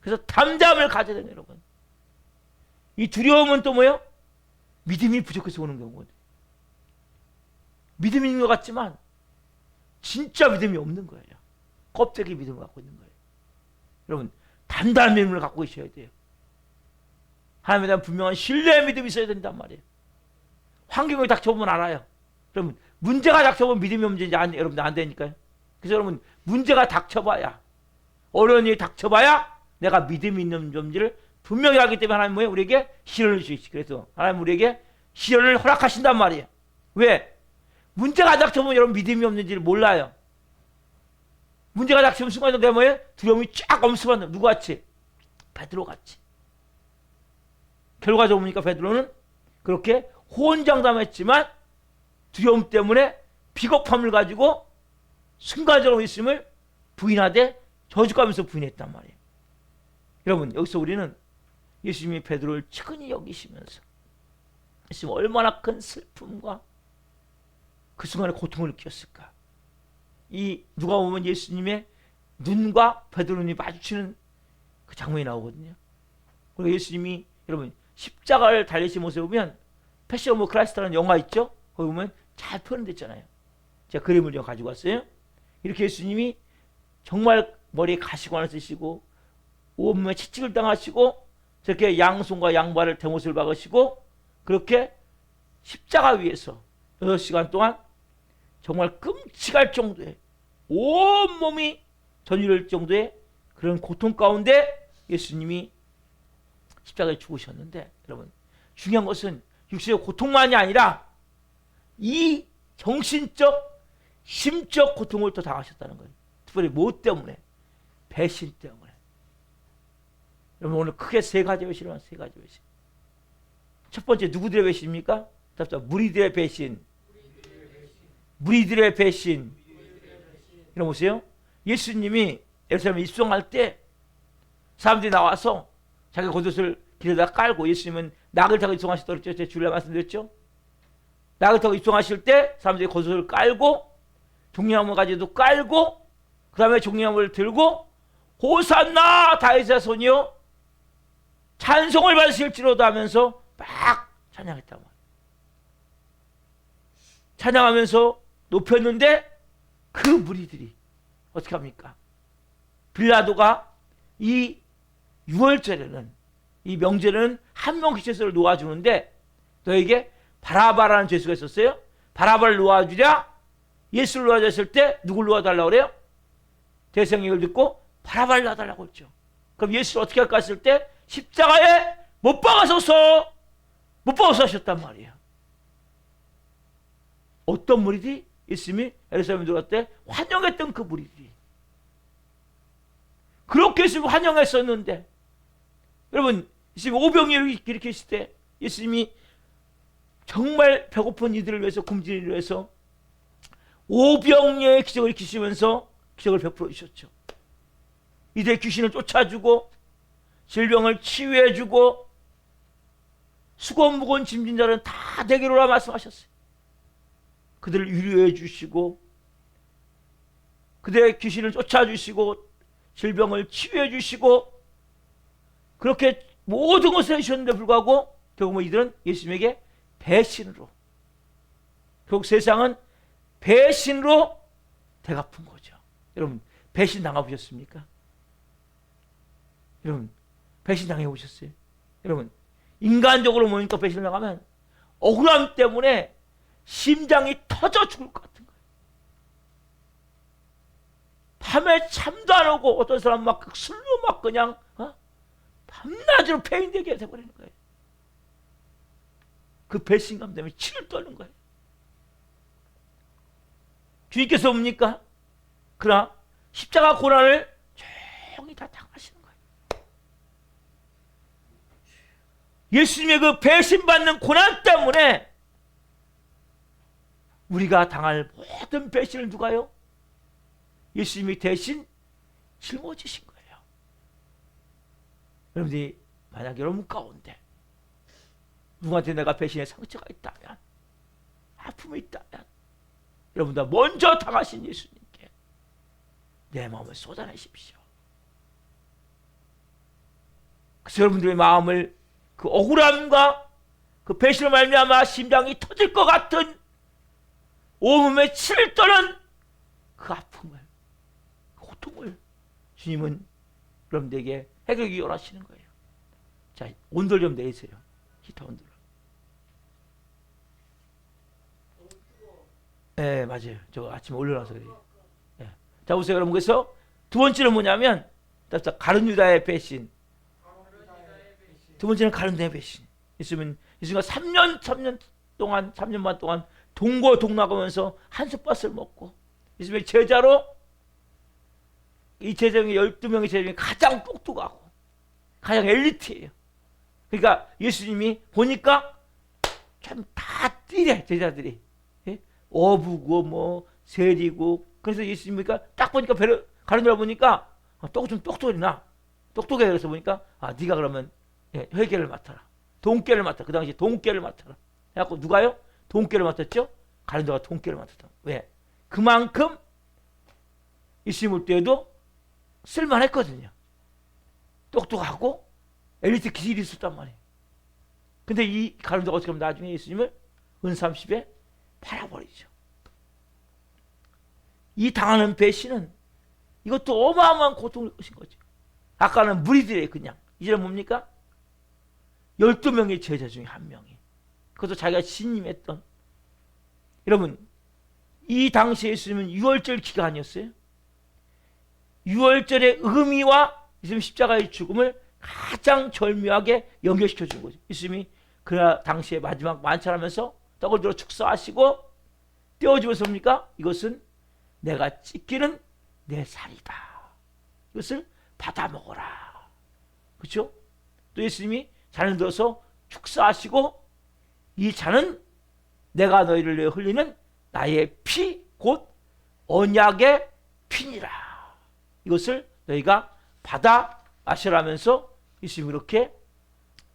그래서 담담을 가져야 돼요, 여러분. 이 두려움은 또 뭐예요? 믿음이 부족해서 오는 경우거든요. 믿음이 있는 것 같지만 진짜 믿음이 없는 거예요. 껍데기 믿음을 갖고 있는 거예요. 여러분 단단한 믿음을 갖고 계셔야 돼요. 하나님에 대한 분명한 신뢰의 믿음이 있어야 된단 말이에요. 환경이 닥쳐보면 알아요. 여러분 문제가 닥쳐보면 믿음이 없는지 여러분들 안 되니까요. 그래서 여러분 문제가 닥쳐봐야 어려운 일이 닥쳐봐야 내가 믿음이 있는 점지를 분명히 하기 때문에 하나님 뭐예요? 우리에게 시련을 주시지. 그래서 하나님 우리에게 시련을 허락하신단 말이에요. 왜? 문제가 닥쳐보면 여러분 믿음이 없는지를 몰라요. 문제가 닥치면 순간적으로 뭐예요? 두려움이 쫙 엄습한다. 누구같이? 베드로같이. 결과적으로 보니까 베드로는 그렇게 호언장담했지만 두려움 때문에 비겁함을 가지고 순간적으로 예수님을 부인하되 저주가면서 부인했단 말이에요. 여러분 여기서 우리는 예수님이 베드로를 측은히 여기시면서 예수님 얼마나 큰 슬픔과 그 순간에 고통을 느꼈을까. 이 누가 보면 예수님의 눈과 베드로 눈이 마주치는 그 장면이 나오거든요. 그리고 예수님이 여러분 십자가를 달리신 모습을 보면 패션 오브 크라이스트라는 영화 있죠? 거기 보면 잘 표현됐잖아요. 제가 그림을 좀 가지고 왔어요. 이렇게 예수님이 정말 머리에 가시관을 쓰시고 온몸에 채찍을 당하시고 저렇게 양손과 양발을 대못을 박으시고 그렇게 십자가 위에서 6시간 동안 정말 끔찍할 정도의 온몸이 전율할 정도의 그런 고통 가운데 예수님이 십자가에 죽으셨는데 여러분 중요한 것은 육체의 고통만이 아니라 이 정신적 심적 고통을 또 당하셨다는 거예요. 특별히 뭐 때문에? 배신 때문에. 여러분 오늘 크게 세 가지 배신을 한 세 가지 배신. 첫 번째 누구들의 배신입니까? 답답 무리들의 배신. 무리들의 배신. 여러분 보세요. 예수님이 예루살렘에 입성할 때 사람들이 나와서 자기 겉옷을 길에다 깔고 예수님은 낙을 타고 입성하셨다고 그랬죠. 제가 주일날 말씀드렸죠. 낙을 타고 입성하실 때 사람들이 겉옷을 깔고 종려나무 가지도 깔고 그 다음에 종려나무를 들고 호산나 다윗의 자손이여 찬송을 받으실지로도 하면서 막 찬양했단 말이에요. 찬양하면서 높였는데 그 무리들이 어떻게 합니까? 빌라도가 이 6월절에는 이 명절에는 한 명 기체서를 놓아주는데 너에게 바라바라는 죄수가 있었어요. 바라바를 놓아주랴 예수를 놓아줬을 때 누굴 놓아달라고 그래요? 대성이 이걸 듣고 바라바를 놔달라고 했죠. 그럼 예수를 어떻게 할까 했을 때 십자가에 못 박아서서 하셨단 말이에요. 어떤 무리들이 예수님이 예루살렘에 들어갈 때 환영했던 그 무리들이 그렇게 예수님을 환영했었는데 여러분 예수님 오병이어를 일으키실 때 예수님이 정말 배고픈 이들을 위해서 굶주린 이를 위해서 오병이어의 기적을 일으키시면서 기적을 베풀어 주셨죠. 이들의 귀신을 쫓아주고 질병을 치유해주고 수건 무거운 짐진 자는 다 내게로 오라 말씀하셨어요. 그들을 위로해 주시고 그들의 귀신을 쫓아주시고 질병을 치유해 주시고 그렇게 모든 것을 해주셨는데 불구하고 결국 이들은 예수님에게 배신으로 결국 세상은 배신으로 되갚은 거죠. 여러분 배신 당해보셨습니까? 여러분 배신 당해보셨어요? 여러분 인간적으로 보니까 배신을 당하면 억울함 때문에 심장이 터져 죽을 것 같은 거예요. 밤에 잠도 안 오고 어떤 사람 막 술로 막 그냥 밤낮으로 패인되게 돼버리는 거예요. 그 배신감 때문에 치를 떨는 거예요. 주님께서 뭡니까? 그러나 십자가 고난을 조용히 다 당하시는 거예요. 예수님의 그 배신받는 고난 때문에 우리가 당할 모든 배신을 누가요? 예수님이 대신 짊어지신 거예요. 여러분들이 만약 여러분 가운데 누구한테 내가 배신의 상처가 있다면 아픔이 있다면 여러분들 먼저 당하신 예수님께 내 마음을 쏟아내십시오. 그래서 여러분들의 마음을 그 억울함과 그 배신을 말미암아 심장이 터질 것 같은 온몸에 치를 떠는 그 아픔을 고통을 주님은 여러분들에게 해결하기 원하시는 거예요. 자, 온도를 좀 내세요. 히터 온도를. 네, 맞아요. 저 아침에 올려놔서 그래요. 네. 자, 보세요. 여러분. 그래서 두 번째는 뭐냐면 가룟 유다의 배신. 두 번째는 가룟 유다의 배신. 예수님은 3년 반 동안 동고동락하면서 한솥밥을 먹고 예수님의 제자로 이 제자 중에 12명의 제자 중에 가장 똑똑하고 가장 엘리트예요. 그러니까 예수님이 보니까 참 다 띠래 제자들이. 예? 어부고 뭐 세리고 그래서 예수님이 딱 보니까 배를 가르쳐 보니까 좀 똑똑이나 똑똑해. 그래서 보니까 네가 그러면 회계를 맡아라. 돈깨를 맡아. 그 당시 돈깨를 맡아라. 해갖고 누가요? 돈깨를 맡았죠? 가르쳐가 돈깨를 맡았다. 왜? 그만큼 예수님 올 때에도 쓸만했거든요. 똑똑하고 엘리트 기질이 있었단 말이에요. 근데 이 가룟도가 어떻게 하면 나중에 예수님을 은30에 팔아버리죠. 이 당하는 배신은 이것도 어마어마한 고통을 것인 거죠. 아까는 무리들의 그냥 이제는 뭡니까? 12명의 제자 중에 한 명이 그것도 자기가 신임했던 여러분 이 당시에 예수님은 6월절 기간이었어요. 6월절의 의미와 예수님 십자가의 죽음을 가장 절묘하게 연결시켜 준 거죠. 예수님이 그 당시에 마지막 만찬하면서 떡을 들어 축사하시고 떼어주면서 뭡니까? 이것은 내가 찢기는 내 살이다. 이것을 받아 먹어라. 그렇죠? 또 예수님이 잔을 들어서 축사하시고 이 잔은 내가 너희를 위해 흘리는 나의 피 곧 언약의 피니라. 이것을 너희가 받아 마시라면서 예수님이 그렇게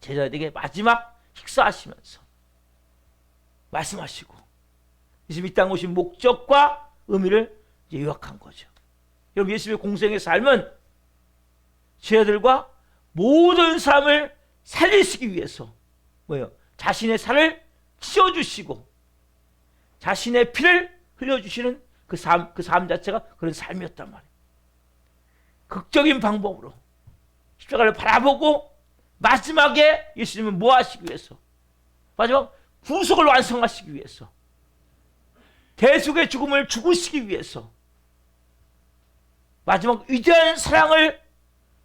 제자들에게 마지막 식사하시면서 말씀하시고 예수님이 이 땅에 오신 목적과 의미를 이제 요약한 거죠. 여러분 예수님의 공생의 삶은 제자들과 모든 사람을 살리시기 위해서 뭐예요? 자신의 살을 찢어주시고 자신의 피를 흘려주시는 그 삶 자체가 그런 삶이었단 말이에요. 극적인 방법으로 십자가를 바라보고 마지막에 예수님은 뭐 하시기 위해서 마지막 구속을 완성하시기 위해서 대속의 죽음을 죽으시기 위해서 마지막 위대한 사랑을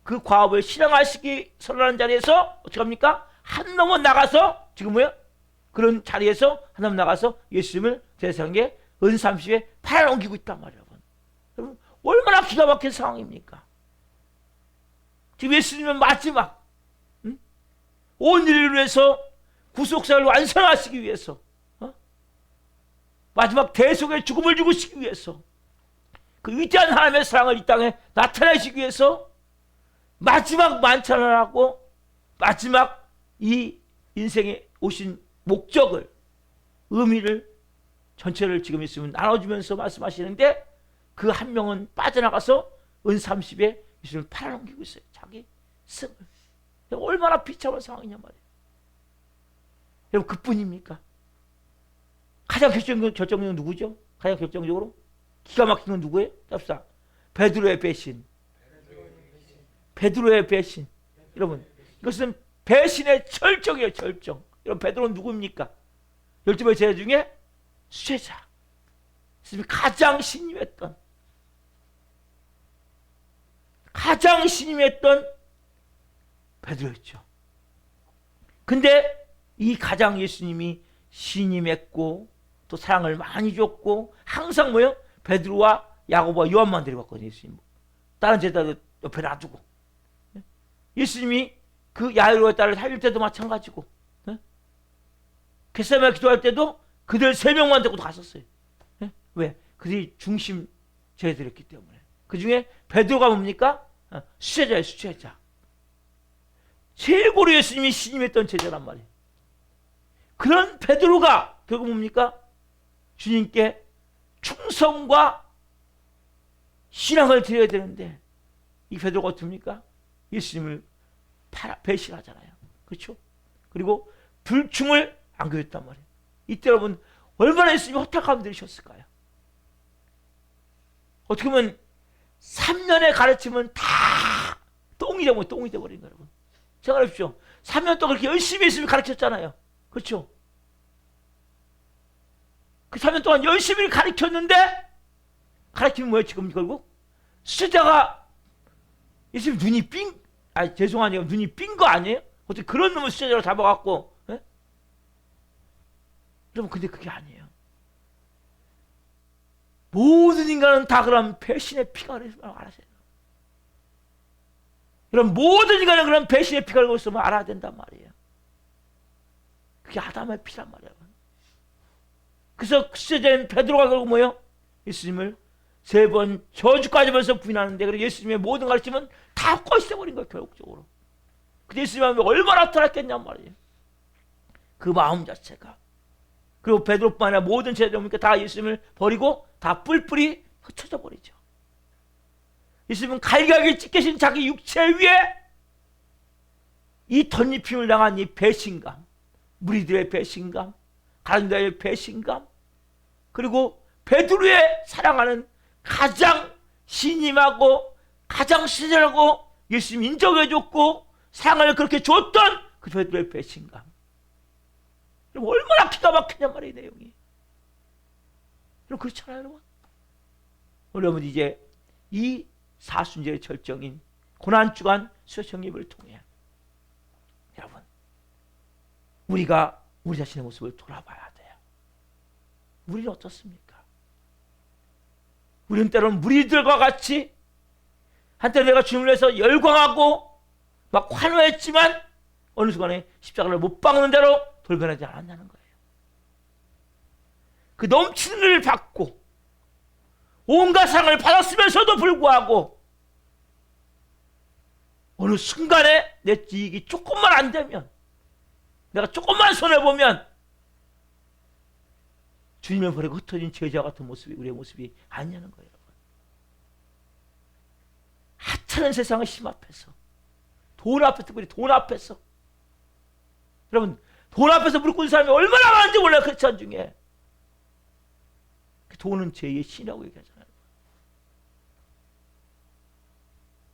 그 과업을 실행하시기 선언하는 자리에서 어떻게 합니까? 한 놈은 나가서 지금 뭐야? 그런 자리에서 한 놈 나가서 예수님을 세상에 은30에 팔아넘기고 있단 말이에요. 여러분 얼마나 기가 막힌 상황입니까? 지금 예수님은 마지막 온 인류를 위해서 구속사를 완성하시기 위해서 마지막 대속의 죽음을 죽으시기 위해서 그 위대한 하나님의 사랑을 이 땅에 나타내시기 위해서 마지막 만찬을 하고 마지막 이 인생에 오신 목적을 의미를 전체를 지금 있으면 나눠주면서 말씀하시는데 그 한 명은 빠져나가서 은30에 예수님을 팔아넘기고 있어요. 자기 승을. 얼마나 비참한 상황이냐 말이에요. 여러분 그뿐입니까? 가장 결정적인 누구죠? 가장 결정적으로 기가 막힌 건 누구예요? 짭시다. 베드로의 배신. 베드로의 배신. 여러분 이것은 배신의 절정이에요. 절정. 여러분 베드로는 누구입니까? 12명의 제자 중에 수제자. 가장 신임했던 베드로였죠. 근데 이 가장 예수님이 신임했고 또 사랑을 많이 줬고 항상 뭐요? 베드로와 야고보와 요한만 데려갔거든요. 예수님. 다른 제자들 옆에 놔두고 예수님이 그 야이로의 딸을 살릴 때도 마찬가지고 겟세마네 기도할 때도 그들 3명만 데리고 갔었어요. 왜? 그들이 중심 제자들이었기 때문에. 그 중에 베드로가 뭡니까? 수제자예요. 수제자. 최고로 예수님이 신임했던 제자란 말이에요. 그런 베드로가 결국 뭡니까? 주님께 충성과 신앙을 드려야 되는데 이 베드로가 어떻습니까? 예수님을 배신하잖아요. 그렇죠? 그리고 불충을 안겨줬단 말이에요. 이때 여러분 얼마나 예수님이 허탈감이 들으셨을까요? 어떻게 보면 3년의 가르침은 다 똥이 돼버린 거예요. 여러분 생각해보십시오. 3년 동안 그렇게 열심히 예수님이 가르쳤잖아요. 그렇죠? 그 3년 동안 열심히 가르쳤는데 가르치면 뭐예요? 지금 결국 수제자가 예수님 눈이 죄송하네요. 눈이 삔 거 아니에요? 어떻게 그런 놈을 수제자로 잡아갖고 여러분 근데 그게 아니에요. 모든 인간은 다 그런 배신의 피가 흘렸음을 알아세요. 그럼 모든 인간은 그런 배신의 피가 흘리고 있음을 알아야 된단 말이에요. 그게 아담의 피란 말이에요. 그래서 시제된 베드로가 결국 뭐예요? 예수님을 3번 저주까지 벌써 부인하는데, 그리고 예수님의 모든 가르침은 다 꺼있어버린 거예요, 결국적으로. 근데 예수님이 얼마나 타락했냔 말이에요. 그 마음 자체가. 그리고 베드로뿐만 아니라 모든 제자들이 다 예수님을 버리고 다 뿔뿔이 흩어져 버리죠. 예수님은 갈기하게 찢겨진 자기 육체 위에 이 덧입힘을 당한 이 배신감, 무리들의 배신감, 가룟유다의 배신감, 그리고 베드로의 사랑하는 가장 신임하고 가장 신실하고 예수님 인정해줬고 사랑을 그렇게 줬던 그 베드로의 배신감. 여러분 얼마나 기가 막히냔 말이에요, 내용이. 여러분 그렇잖아요, 여러분. 여러분 이제 이 사순절의 절정인 고난주간 수요청립을 통해 여러분 우리가 우리 자신의 모습을 돌아봐야 돼요. 우리는 어떻습니까? 우리는 때로는 무리들과 같이 한때 내가 주님을 위해서 열광하고 막 환호했지만 어느 순간에 십자가를 못 박는 대로 돌변하지 않았냐는 거예요. 그 넘치는 일을 받고 온갖 사랑을 받았으면서도 불구하고 어느 순간에 내 이익이 조금만 안 되면, 내가 조금만 손해보면 주님을 버리고 흩어진 제자와 같은 모습이 우리의 모습이 아니냐는 거예요. 하찮은 세상의 힘 앞에서, 돈 앞에서, 특별히 돈 앞에서, 여러분 돈 앞에서 무릎 꿇는 사람이 얼마나 많은지 몰라요. 크리스찬 중에. 돈은 제2의 신이라고 얘기하잖아요.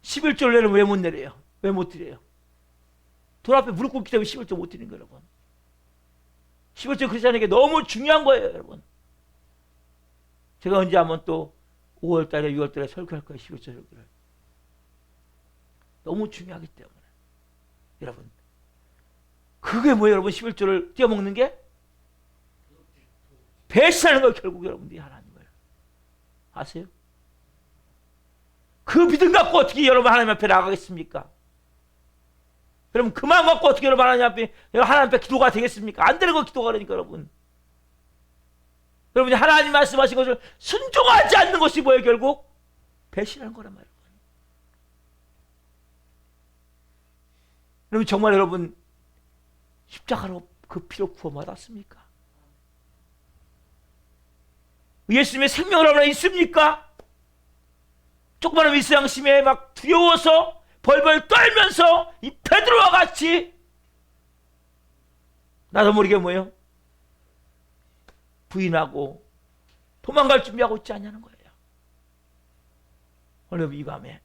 11조를 내려면 왜 못 내려요? 왜 못 드려요? 돈 앞에 무릎 꿇기 때문에 11조 못 드리는 거예요, 여러분. 11조 크리스찬에게 너무 중요한 거예요, 여러분. 제가 언제 한번 또 5월달에 6월달에 설교할 거예요, 11조 설교를. 너무 중요하기 때문에. 여러분 그게 뭐예요, 여러분? 11조를 떼어먹는 게? 배신하는 거예요, 결국 여러분들이 하나님을. 아세요? 그 믿음 갖고 어떻게 여러분 하나님 앞에 나가겠습니까? 여러분 그 마음 갖고 어떻게 여러분 하나님 앞에 기도가 되겠습니까? 안 되는 거 기도가 그러니까 여러분. 여러분이 하나님 말씀하신 것을 순종하지 않는 것이 뭐예요, 결국? 배신하는 거란 말이에요. 여러분 정말 여러분 십자가로 그 피로 구원받았습니까? 예수님의 생명을 얼마나 있습니까? 조그마한 미스양심에 막 두려워서 벌벌 떨면서 이 베드로와 같이 나도 모르게 뭐예요? 부인하고 도망갈 준비하고 있지 않냐는 거예요. 오늘 이 밤에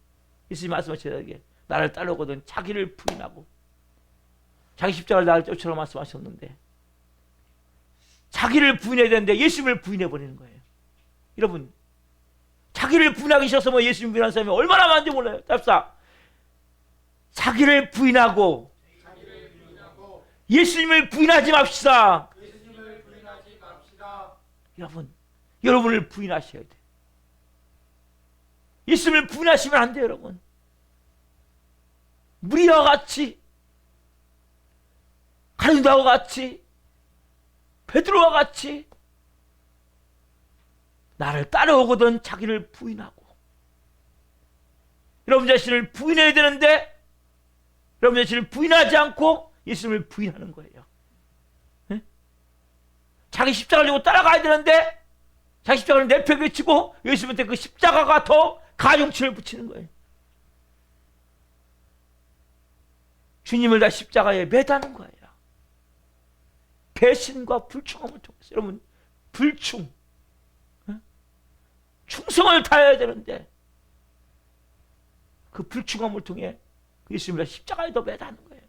예수님 말씀하시되 나를 따르거든 자기를 부인하고, 자기 십자가를 나를 쫓으라 말씀하셨는데 자기를 부인해야 되는데 예수님을 부인해버리는 거예요. 여러분 자기를 부인하기 싫어서 뭐 예수님 부인하는 사람이 얼마나 많은지 몰라요. 답사 자기를 부인하고 예수님을 부인하지 맙시다. 여러분 여러분을 부인하셔야 돼요. 예수님을 부인하시면 안 돼요, 여러분. 무리와 같이, 가룟유다와 같이, 베드로와 같이 나를 따라오거든 자기를 부인하고, 여러분 자신을 부인해야 되는데 여러분 자신을 부인하지 않고 예수님을 부인하는 거예요. 네? 자기 십자가를 지고 따라가야 되는데 자기 십자가를 내팽개 치고 예수님한테 그 십자가가 더 가중치를 붙이는 거예요. 주님을 다 십자가에 매다는 거예요. 배신과 불충함을 통해서. 여러분 불충, 충성을 다해야 되는데 그 불충함을 통해 예수님을 다 십자가에 더 매다는 거예요.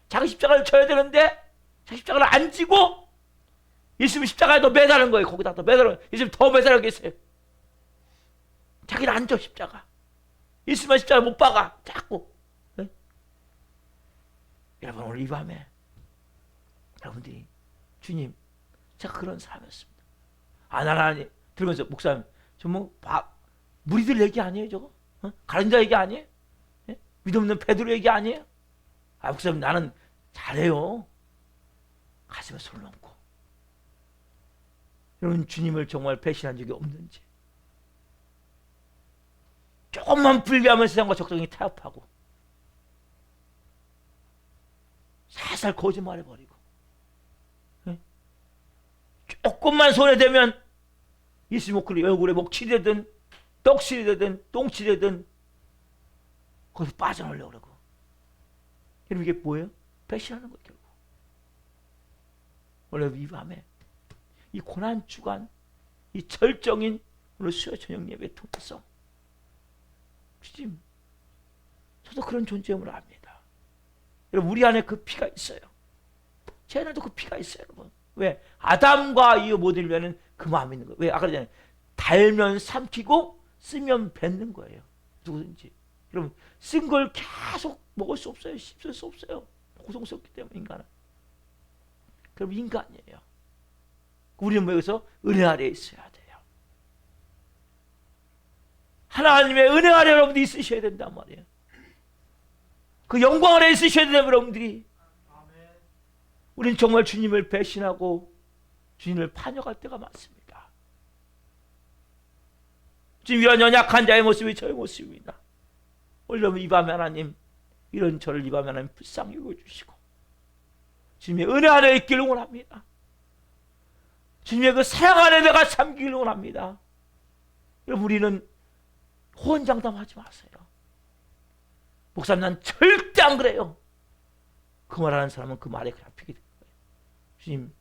자기 십자가를 져야 되는데 자기 십자가를 안 지고 예수님 십자가에 더 매다는 거예요. 거기다 더 매달아. 예수님 더 매달아 계세요. 자기를 안 줘, 십자가. 예수님만 십자가 못 박아. 자꾸. 네? 여러분 오늘 이 밤에 여러분들이 주님 제가 그런 사람이었습니다. 나는 들으면서 목사님 저뭐 무리들 얘기 아니에요 저거? 가른 자 얘기 아니에요? 예? 믿음 없는 베드로 얘기 아니에요? 목사님 나는 잘해요. 가슴에 손을 얹고. 여러분 주님을 정말 배신한 적이 없는지, 조금만 불리하면 세상과 적정히 타협하고 살살 거짓말해버리고, 조금만 손에 대면 예수 목걸이 얼굴에 목칠이 되든 떡칠이 되든 똥칠이 되든 거기서 빠져나오려고 그러고. 여러분 이게 뭐예요? 배신하는 거예요 결국. 오늘 이 밤에 이 고난 주간, 이 절정인 오늘 수요 저녁 예배 통해서 주님, 저도 그런 존재임을 압니다. 여러분 우리 안에 그 피가 있어요. 제 안에도 그 피가 있어요 여러분. 왜? 아담과 이어 못 일면은 그 마음이 있는 거예요. 왜? 아까 전에 달면 삼키고 쓰면 뱉는 거예요. 누구든지. 여러분 쓴 걸 계속 먹을 수 없어요. 씹을 수 없어요. 고통스럽기 때문에 인간은. 그럼 인간이에요. 우리는 뭐 여기서 은혜 아래에 있어야 돼요. 하나님의 은혜 아래 여러분들이 있으셔야 된단 말이에요. 그 영광 아래 있으셔야 된다면 여러분들이. 우리는 정말 주님을 배신하고 주님을 반역할 때가 많습니다. 지금 이런 연약한 자의 모습이 저의 모습입니다. 오늘 이 밤에 하나님 이런 저를 이 밤에 하나님 불쌍히 여겨주시고 주님의 은혜 안에 있기를 원합니다. 주님의 그 사랑 안에 내가 잠기기를 원합니다. 여러분 우리는 호언장담하지 마세요. 목사님 난 절대 안 그래요. 그 말하는 사람은 그 말에 그냥 피게 됩니다. 주님,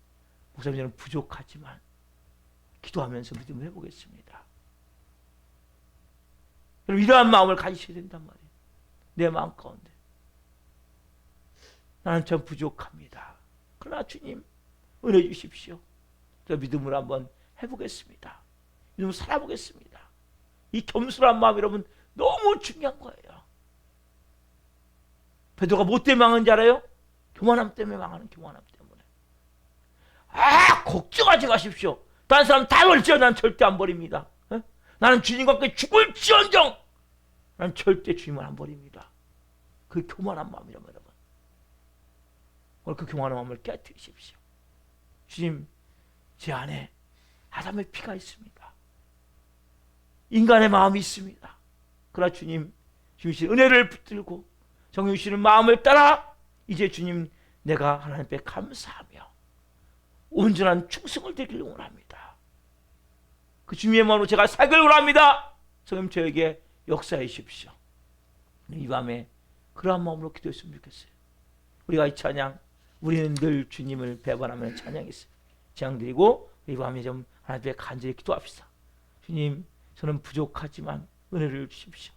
목사님 저는 부족하지만 기도하면서 믿음을 해보겠습니다. 여러분 이러한 마음을 가지셔야 된단 말이에요. 내 마음 가운데 나는 참 부족합니다. 그러나 주님 은혜 주십시오. 제가 믿음을 한번 해보겠습니다. 믿음을 살아보겠습니다. 이 겸손한 마음 여러분 너무 중요한 거예요. 베드로가 뭐 때문에 망한지 알아요? 교만함 때문에 망하는, 교만함 때문에. 걱정하지 마십시오. 다른 사람 다 버릴지언정 난 절대 안 버립니다. 나는 주님과 함께 죽을지언정 난 절대 주님을 안 버립니다. 그 교만한 마음이라면 여러분 오늘 그 교만한 마음을 깨뜨리십시오. 주님 제 안에 아담의 피가 있습니다. 인간의 마음이 있습니다. 그러나 주님 주신 은혜를 붙들고 정유 주시는 마음을 따라 이제 주님 내가 하나님께 감사하며 온전한 충성을 드리기를 원합니다. 그 주님의 마음으로 제가 살기를 원합니다. 성님 저에게 역사해 주십시오. 이 밤에 그러한 마음으로 기도했으면 좋겠어요. 우리가 이 찬양 우리는 늘 주님을 배반하면 찬양이 있어요. 찬양 드리고 이 밤에 좀 하나님께 간절히 기도합시다. 주님 저는 부족하지만 은혜를 주십시오.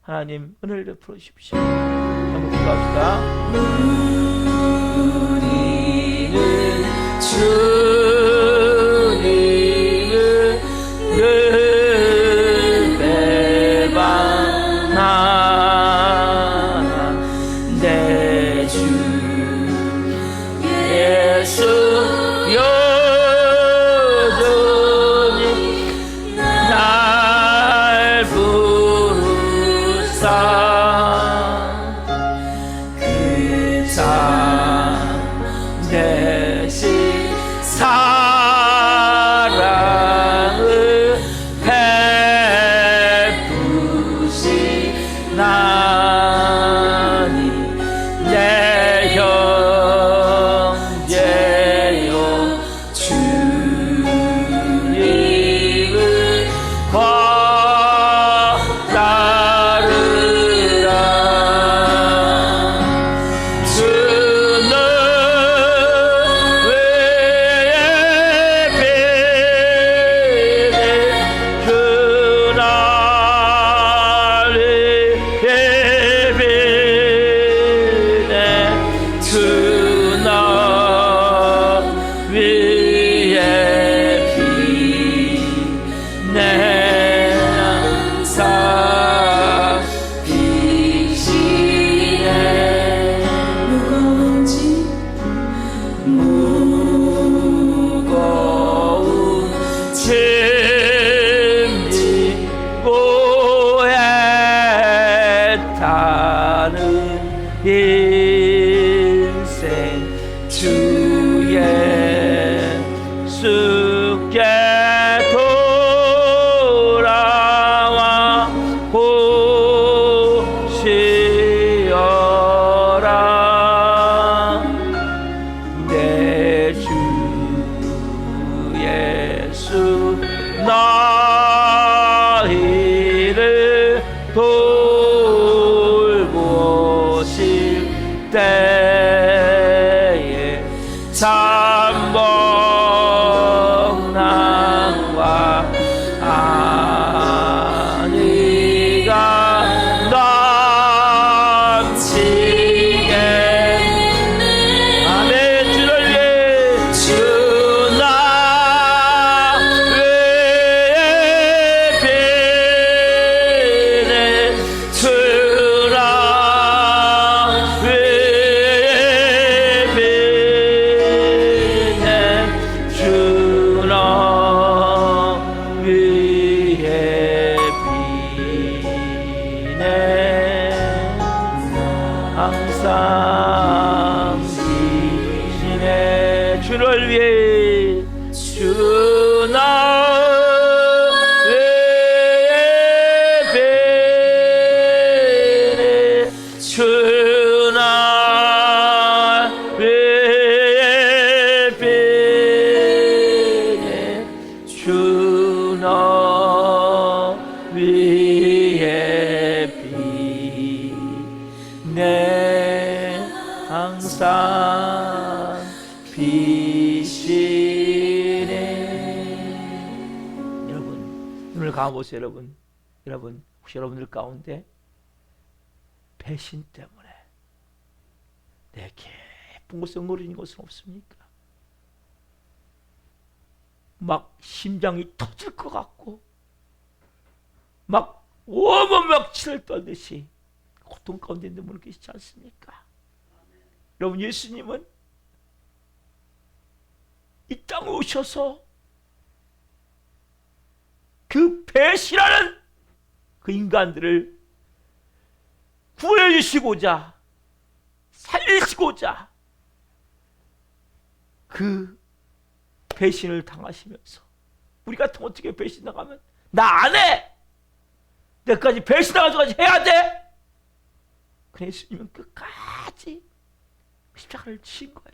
하나님 은혜를 베풀어 주십시오. 한번 기도합시다. 우리는 주님을 늘 배반하는 내 주 예수 여전히 날 부르사 그 주 예수께 돌아와 보시어라. 내 주 예수 너희를 돌보실 때에 잠복난과 안위가 넘치게. 아멘. 주를 위해 주 나 외에 비네 주 나 외에 비네 주 나 위에 비네 항상 비시네. 주를 위해 주나 외에 비네 주나 외에 비네 주나 위에 비네 항상 비시네. 여러분 눈을 감아보세요. 여러분 혹시 여러분들 가운데 배신 때문에 내 깊은 곳에 누리는 것은 없습니까? 막 심장이 터질 것 같고 막 온몸 막 치를 떨듯이 고통 가운데 있는 분은 계시지 않습니까? 여러분 예수님은 이 땅에 오셔서 그 배신하는 그 인간들을 구해 주시고자 살리시고자 그 배신을 당하시면서 우리 같으면 어떻게 배신당하면 나 안 해! 내까지 배신당하기까지 해야 돼! 그래 예수님은 끝까지 십자가를 친 거예요.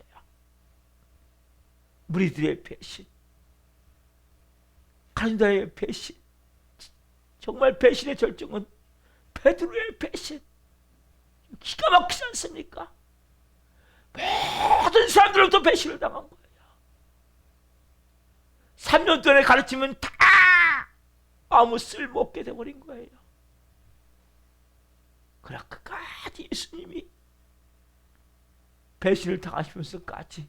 무리들의 배신, 가룟유다의 배신, 정말 배신의 절정은 베드로의 배신. 기가 막히지 않습니까? 모든 사람들로부터 배신을 당한 거예요. 3년 동안의 가르침은 다 아무 쓸모없게 돼버린 거예요. 그러나 끝까지 예수님이 배신을 당하시면서까지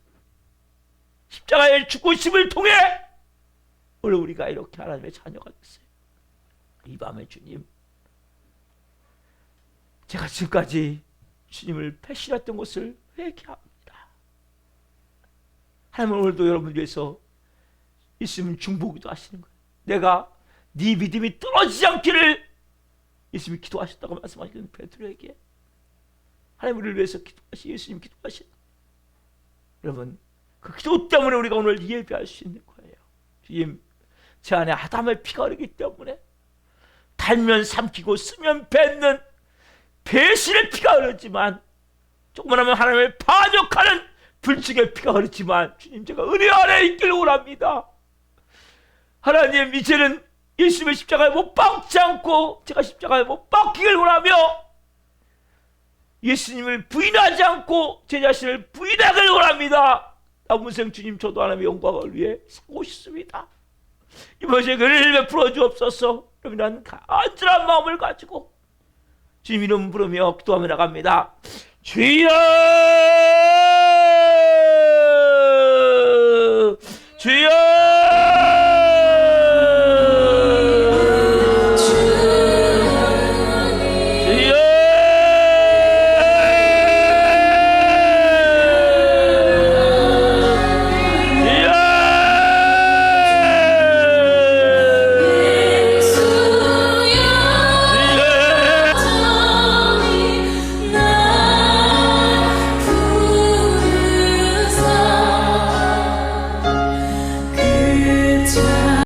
십자가의 죽으심을 통해 오늘 우리가 이렇게 하나님의 자녀가 됐어요. 이 밤에 주님, 제가 지금까지 주님을 배신했던 것을 회개합니다. 하나님은 오늘도 여러분 위해서 예수님 중보기도 하시는 거예요. 내가 네 믿음이 떨어지지 않기를 예수님이 기도하셨다고 말씀하시는 베드로에게 하나님 우리를 위해서 기도하시 예수님 기도하신 여러분 그 기도 때문에 우리가 오늘 예배할 수 있는 거예요. 주님, 제 안에 아담의 피가 흐르기 때문에 달면 삼키고 쓰면 뱉는 배신의 피가 흐르지만 조금만 하면 하나님을 반역하는 불측의 피가 흐르지만 주님, 제가 은혜 안에 있기를 원합니다. 하나님, 이제는 예수님의 십자가에 못 박지 않고 제가 십자가에 못 박히길 원하며 예수님을 부인하지 않고 제 자신을 부인하길 원합니다. 남은 생 주님, 저도 하나님의 영광을 위해 살고 싶습니다. 이번 생에 은혜를 베풀어 주옵소서. 여러분, 간절한 마음을 가지고 주님 이름 부르며 기도하며 나갑니다. 주여, 주여, 날 부르사 참